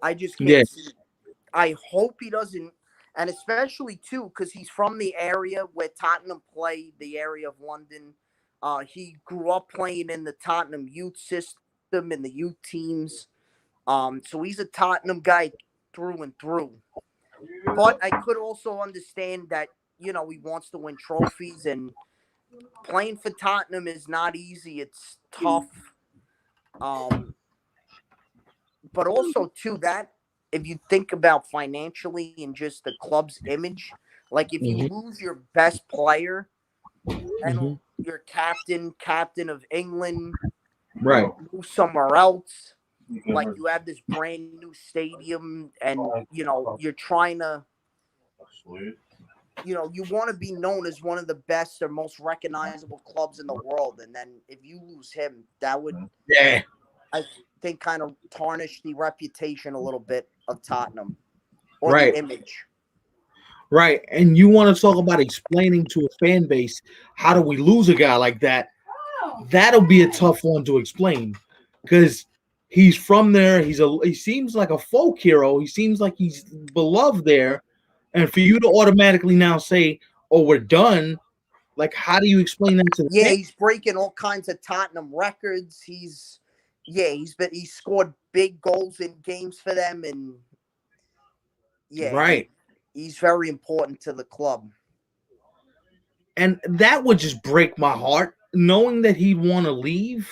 I just can't see. I hope he doesn't, and especially too because he's from the area where Tottenham play, the area of London. He grew up playing in the Tottenham youth system in the youth teams. So he's a Tottenham guy through and through. But I could also understand that he wants to win trophies and playing for Tottenham is not easy. It's tough. But also too that if you think about financially and just the club's image, like if you Mhm. lose your best player and Mhm. your captain of England, Right. move somewhere else, like you have this brand new stadium and you're trying to you want to be known as one of the best or most recognizable clubs in the world, and then if you lose him, that would Yeah. I think kind of tarnish the reputation a little bit of Tottenham or the Right. image. Right. And you want to talk about explaining to a fan base how do we lose a guy like that? That'll be a tough one to explain because he's from there. He seems like a folk hero. He seems like he's beloved there. And for you to automatically now say, "Oh, we're done," like how do you explain that to the Yeah, fan? he's breaking all kinds of Tottenham records. He's scored big goals in games for them, and Right. he's very important to the club. And that would just break my heart knowing that he'd want to leave.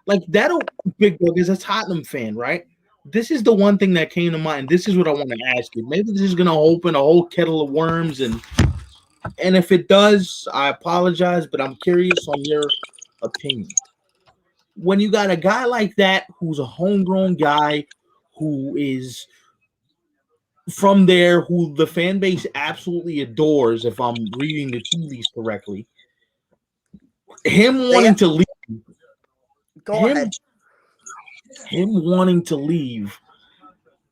Like that'll Big Dog is a Tottenham fan, right? This is the one thing that came to mind. This is what I want to ask you. Maybe this is gonna open a whole kettle of worms, and if it does, I apologize, but I'm curious on your opinion. When you got a guy like that who's a homegrown guy who is from there, who the fan base absolutely adores, if I'm reading the tea leaves correctly, him They wanting to leave, go him ahead. him wanting to leave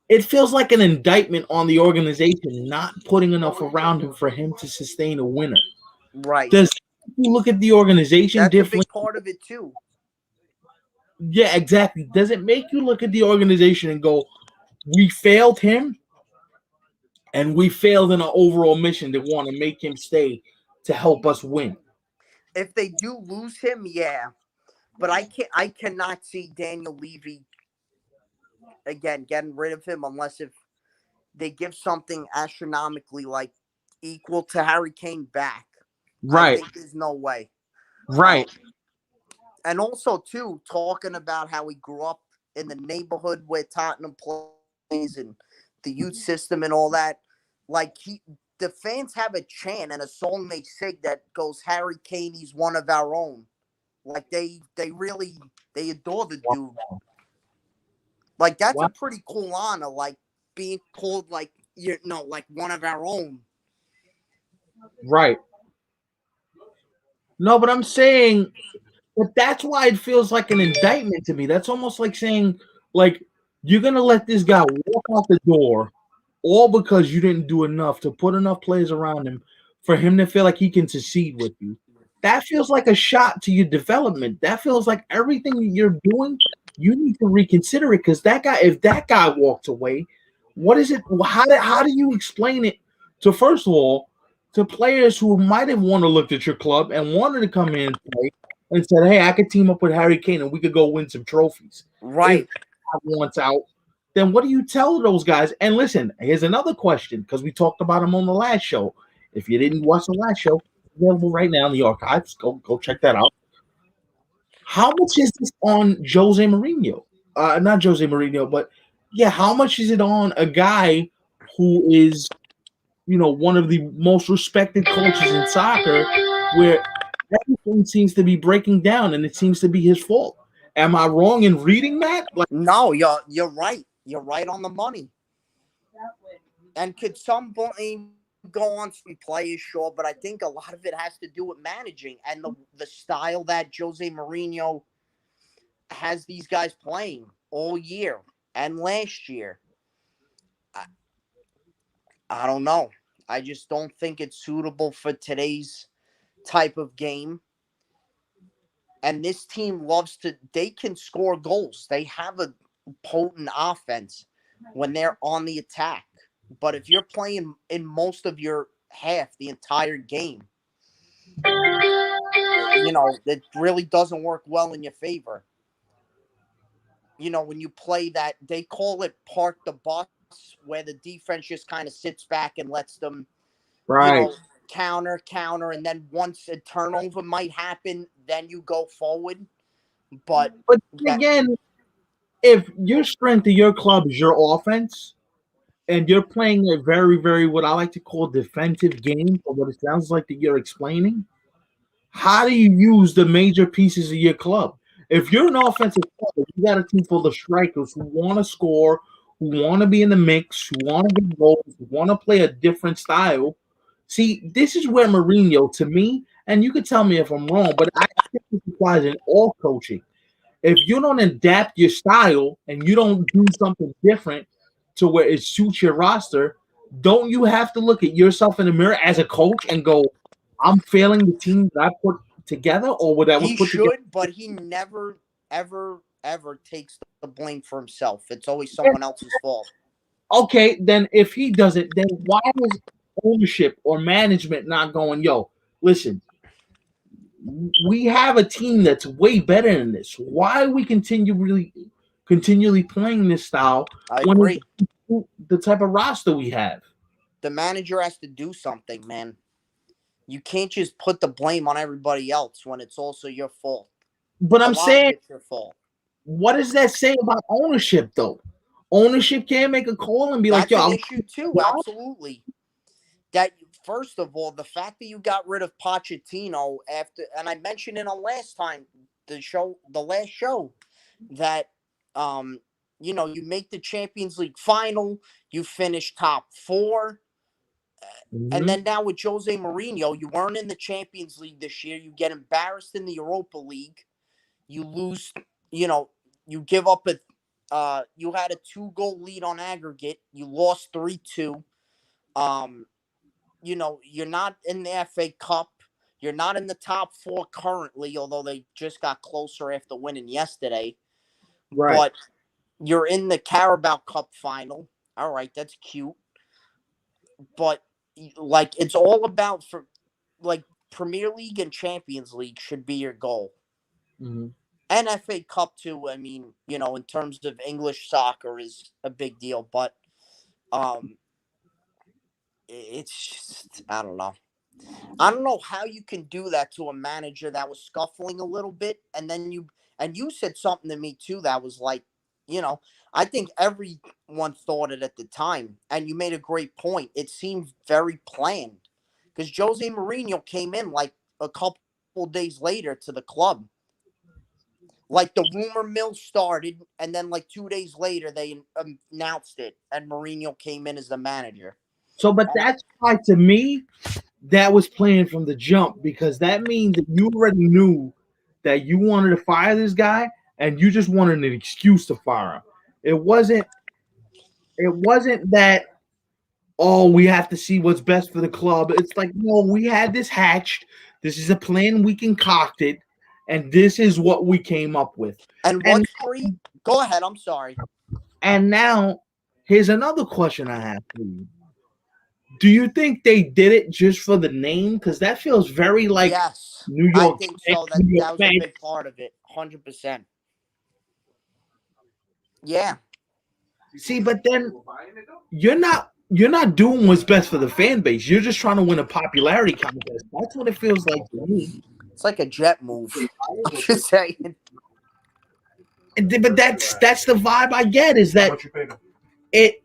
it feels like an indictment on the organization not putting enough around him for him to sustain a winner. Right. Does you look at the organization That's a differently? big part of it too. Yeah, exactly. Does it make you look at the organization and go, we failed him and we failed in our overall mission to want to make him stay to help us win? If they do lose him, yeah. But I cannot see Daniel Levy again getting rid of him unless if they give something astronomically like equal to Harry Kane back. I Right, think there's no way. Um, right, and also too talking about how he grew up in the neighborhood where Tottenham plays and the youth system and all that. Like the fans have a chant and a song they sing that goes, "Harry Kane, he's one of our own." Like they really they adore the dude. Like that's a wow, pretty cool honor. Like being called like like one of our own. right. No, but I'm saying, but that's why it feels like an indictment to me. That's almost like saying, like, you're gonna let this guy walk out the door, all because you didn't do enough to put enough players around him for him to feel like he can succeed with you. That feels like a shot to your development. That feels like everything that you're doing, you need to reconsider it. Because that guy, if that guy walked away, what is it? How do you explain it to, first of all, to players who might have wanted to look at your club and wanted to come in and play and said, "Hey, I could team up with Harry Kane and we could go win some trophies." If Right. that wants out, then what do you tell those guys? And listen, here's another question because we talked about him on the last show. If you didn't watch the last show, it's available right now in the archives. Go check that out. How much is this on Jose Mourinho? Not Jose Mourinho, but yeah, how much is it on a guy who is, one of the most respected coaches in soccer, where everything seems to be breaking down and it seems to be his fault? Am I wrong in reading that? Like, No, you're right. You're right on the money. And could some blame go on some players, sure, but I think a lot of it has to do with managing and the style that Jose Mourinho has these guys playing all year and last year. I, I don't know. I just don't think it's suitable for today's type of game. And this team loves to, they can score goals. They have a potent offense when they're on the attack. But if you're playing in most of your half, the entire game, it really doesn't work well in your favor. When you play that, they call it park the bus, where the defense just kind of sits back and lets them, you right. know, counter, and then once a turnover might happen, then you go forward. But But that, again, if your strength of your club is your offense, and you're playing a very, very what I like to call defensive game, or what it sounds like that you're explaining, how do you use the major pieces of your club? If you're an offensive player, you got a team full of strikers who want to score, who want to be in the mix, who want to get goals, who want to play a different style. See, this is where Mourinho, to me, and you could tell me if I'm wrong, but I think this applies in all coaching. If you don't adapt your style and you don't do something different to where it suits your roster, don't you have to look at yourself in the mirror as a coach and go, I'm failing the team that I put together or that was he put together? should, but he never, ever takes the blame for himself. It's always someone else's fault. Okay, then if he doesn't, then why is ownership or management not going, yo, listen, we have a team that's way better than this. Why are we continually playing this style I when agree. it's the type of roster we have? The manager has to do something, man. You can't just put the blame on everybody else when it's also your fault. But A I'm lot of saying, it's your fault. what does that say about ownership, though? Ownership can't make a call and be like, That's yo, an I'm issue too. Absolutely. That first of all, the fact that you got rid of Pochettino after, and I mentioned it on the last show, that um, you make the Champions League final, you finish top four, and Mhm. then now with Jose Mourinho, you weren't in the Champions League this year. You get embarrassed in the Europa League. You lose, you know, you give up You had a 2-goal lead on aggregate. You lost 3-2. Um, you're not in the FA Cup. You're not in the top four currently, although they just got closer after winning yesterday. Right. But you're in the Carabao Cup final. All right, that's cute. But like, it's all about for like Premier League and Champions League should be your goal. Mm-hmm. And FA Cup too. I mean, in terms of English soccer is a big deal, but um, it's just I don't know. I don't know how you can do that to a manager that was scuffling a little bit, and then you said something to me too that was like, I think everyone thought it at the time, and you made a great point. It seemed very planned because Jose Mourinho came in like a couple days later to the club. Like the rumor mill started, and then like 2 days later they announced it, and Mourinho came in as the manager. So, but And that's why to me that was planned from the jump because that means that you already knew that you wanted to fire this guy and you just wanted an excuse to fire him. It wasn't. It wasn't that we have to see what's best for the club. It's like no, we had this hatched. This is a plan we concocted, and this is what we came up with. and And what's free? Go ahead. I'm sorry. and now here's another question I have for you. Do you think they did it just for the name? Because that feels very like Yes, New I York, think so. That New York that was a fans. big part of it. 100%. Yeah, See, but then you're not doing what's best for the fan base. You're just trying to win a popularity contest. That's what it feels like to me. it's like a jet move. I'm just saying. But that's the vibe I get is that What you paid him? it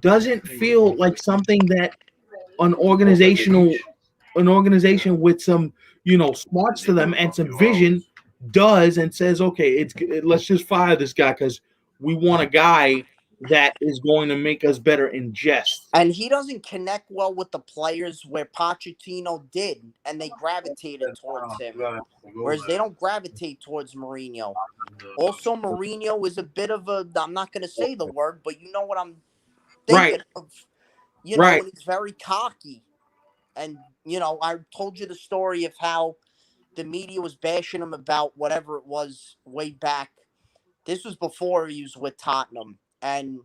doesn't feel like something that an organizational an organization with some smarts to them and some vision does and says okay let's just fire this guy because we want a guy that is going to make us better in jest. And he doesn't connect well with the players where Pochettino did, and they gravitated towards him. Whereas they don't gravitate towards Mourinho. Also, Mourinho is a bit of a, I'm not going to say the word, but you know what I'm Right, thinking of, right. and he's very cocky. And, I told you the story of how the media was bashing him about whatever it was way back. This was before he was with Tottenham. And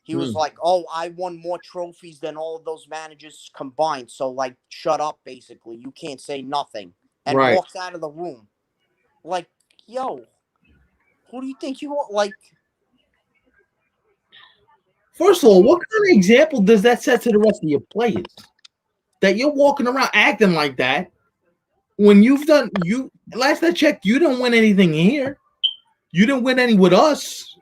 he was Hmm. like, oh, I won more trophies than all of those managers combined. So, like, shut up, basically. You can't say nothing. And Right. walks out of the room. Like, yo, who do you think you are? Like, First of all, what kind of example does that set to the rest of your players that you're walking around acting like that when you last I checked you didn't win anything here. You didn't win any with us.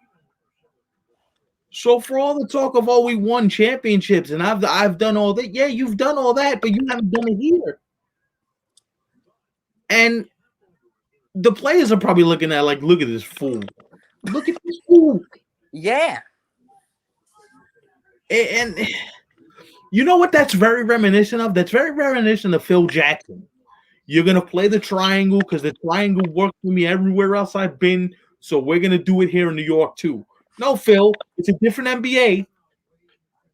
So for all the talk of we won championships and I've done all that, yeah, you've done all that, but you haven't done it here. And the players are probably looking at like, look at this fool. Look at this fool. yeah. And you know what that's very reminiscent of? That's very reminiscent of Phil Jackson. You're gonna play the triangle because the triangle worked for me everywhere else I've been. So we're gonna do it here in New York too. No, Phil, it's a different NBA.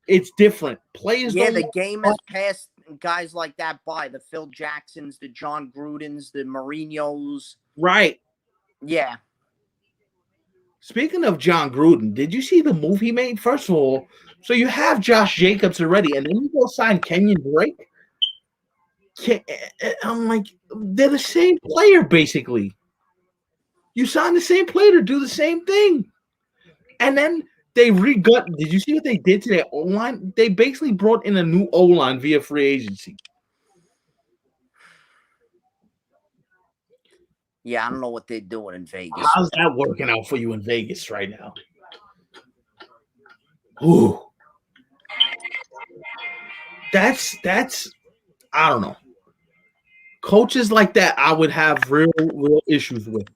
It's different. Players Yeah, don't the game has passed guys like that by. The Phil Jacksons, the John Grudens, the Mourinhos. right. Yeah. Speaking of John Gruden, did you see the move he made? First of all, so you have Josh Jacobs already, and then you go sign Kenyon Drake. I'm like, they're the same player basically. You sign the same player to do the same thing, and then they re-gut. Did you see what they did to their O line? They basically brought in a new O line via free agency. Yeah, I don't know what they're doing in Vegas. How's that working out for you in Vegas right now? Ooh, that's I don't know. Coaches like that, I would have real issues with.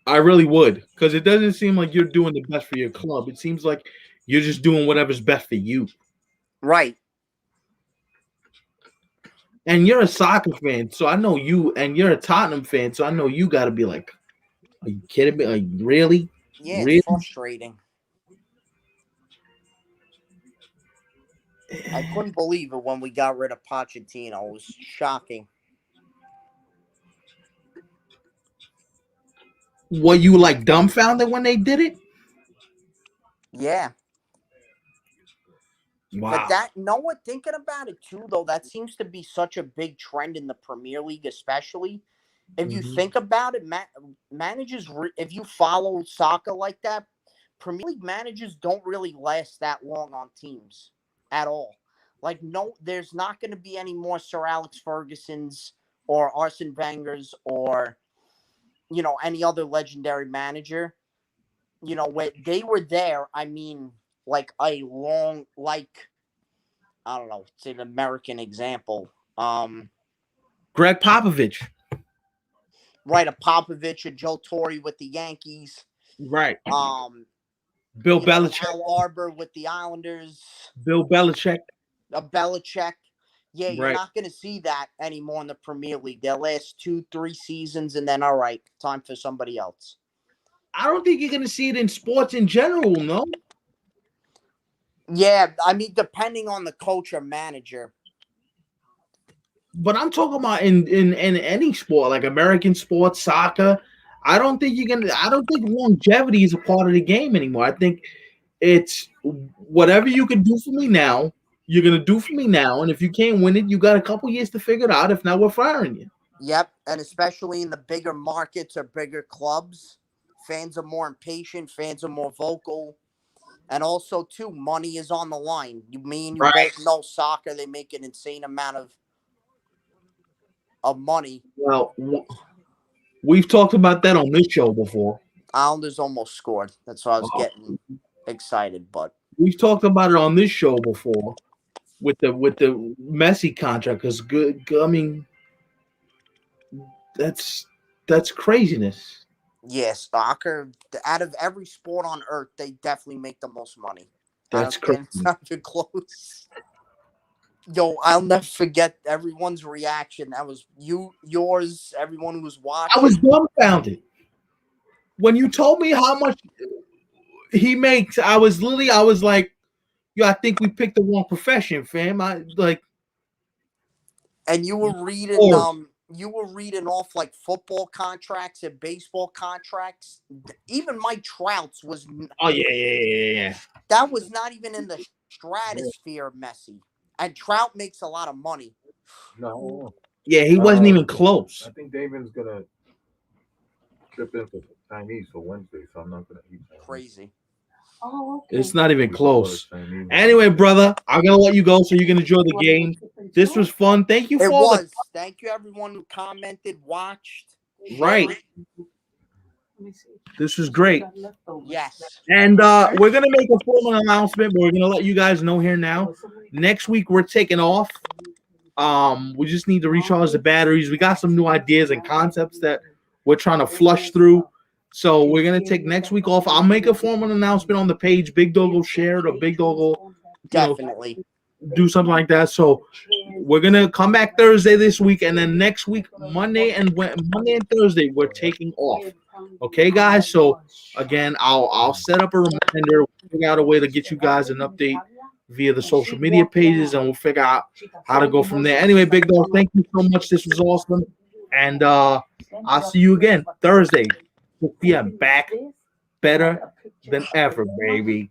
I really would, because it doesn't seem like you're doing the best for your club. It seems like you're just doing whatever's best for you. Right. And you're a soccer fan, so I know you, and you're a Tottenham fan, so I know you got to be like, are you kidding me? Are you really? Yeah, it's Really? frustrating. I couldn't believe it when we got rid of Pochettino. It was shocking. Were you like dumbfounded when they did it? Yeah. But Wow. that, no one thinking about it too, though, that seems to be such a big trend in the Premier League, especially. If you think about it, managers, if you follow soccer like that, Premier League managers don't really last that long on teams at all. Like, no, there's not going to be any more Sir Alex Ferguson's or Arsene Wenger's or, any other legendary manager. When they were there, I mean, like a long, like, I don't know, it's an American example. Greg Popovich. Right, a Popovich, a Joe Torre with the Yankees. Right. Um, Bill an Belichick. Al Arbor with the Islanders. Bill Belichick. A Belichick. Yeah, you're Right. not going to see that anymore in the Premier League. They'll last 2-3 seasons, and then, all right, time for somebody else. I don't think you're going to see it in sports in general, no? Yeah, I mean, depending on the coach or manager. But I'm talking about in any sport, like American sports, soccer. I don't think longevity is a part of the game anymore. I think it's whatever you can do for me now, you're gonna do for me now. And if you can't win it, you got a couple years to figure it out. If not, we're firing you. Yep, and especially in the bigger markets or bigger clubs, fans are more impatient, fans are more vocal. And also, too, money is on the line. You Right. both know soccer, they make an insane amount of money. Well, we've talked about that on this show before. Islanders almost scored. That's why I was getting excited. But we've talked about it on this show before with the Messi contract. Because good, I mean, that's craziness. yes, soccer, out of every sport on earth, they definitely make the most money. That's crazy. It's not even close. Yo, I'll never forget everyone's reaction. That was yours, everyone who was watching. I was dumbfounded when you told me how much he makes. I was like, yo, I think we picked the wrong profession, fam. And you were reading off like football contracts and baseball contracts. Even Mike Trout's was. Oh yeah. That was not even in the stratosphere of Messi. And Trout makes a lot of money. No. Yeah, he wasn't even close. I think David's gonna trip in for Chinese for Wednesday, so I'm not gonna eat Chinese. Crazy. Oh, okay. It's not even close. Anyway, brother, I'm gonna let you go so you can enjoy the game. This was fun. Thank you for Thank you, everyone who commented, watched. Right. This was great. Yes. And we're gonna make a formal announcement, but we're gonna let you guys know here now. Next week we're taking off. We just need to recharge the batteries. We got some new ideas and concepts that we're trying to flush through. So we're gonna take next week off. I'll make a formal announcement on the page. Big Dog will share it, or Big Dog will definitely do something like that. So we're gonna come back Thursday this week, and then next week, Monday and Thursday, we're taking off. Okay, guys. So again, I'll set up a reminder, figure out a way to get you guys an update via the social media pages, and we'll figure out how to go from there. Anyway, Big Dog, thank you so much. This was awesome, and I'll see you again Thursday, 6 p.m. Back better than ever, baby.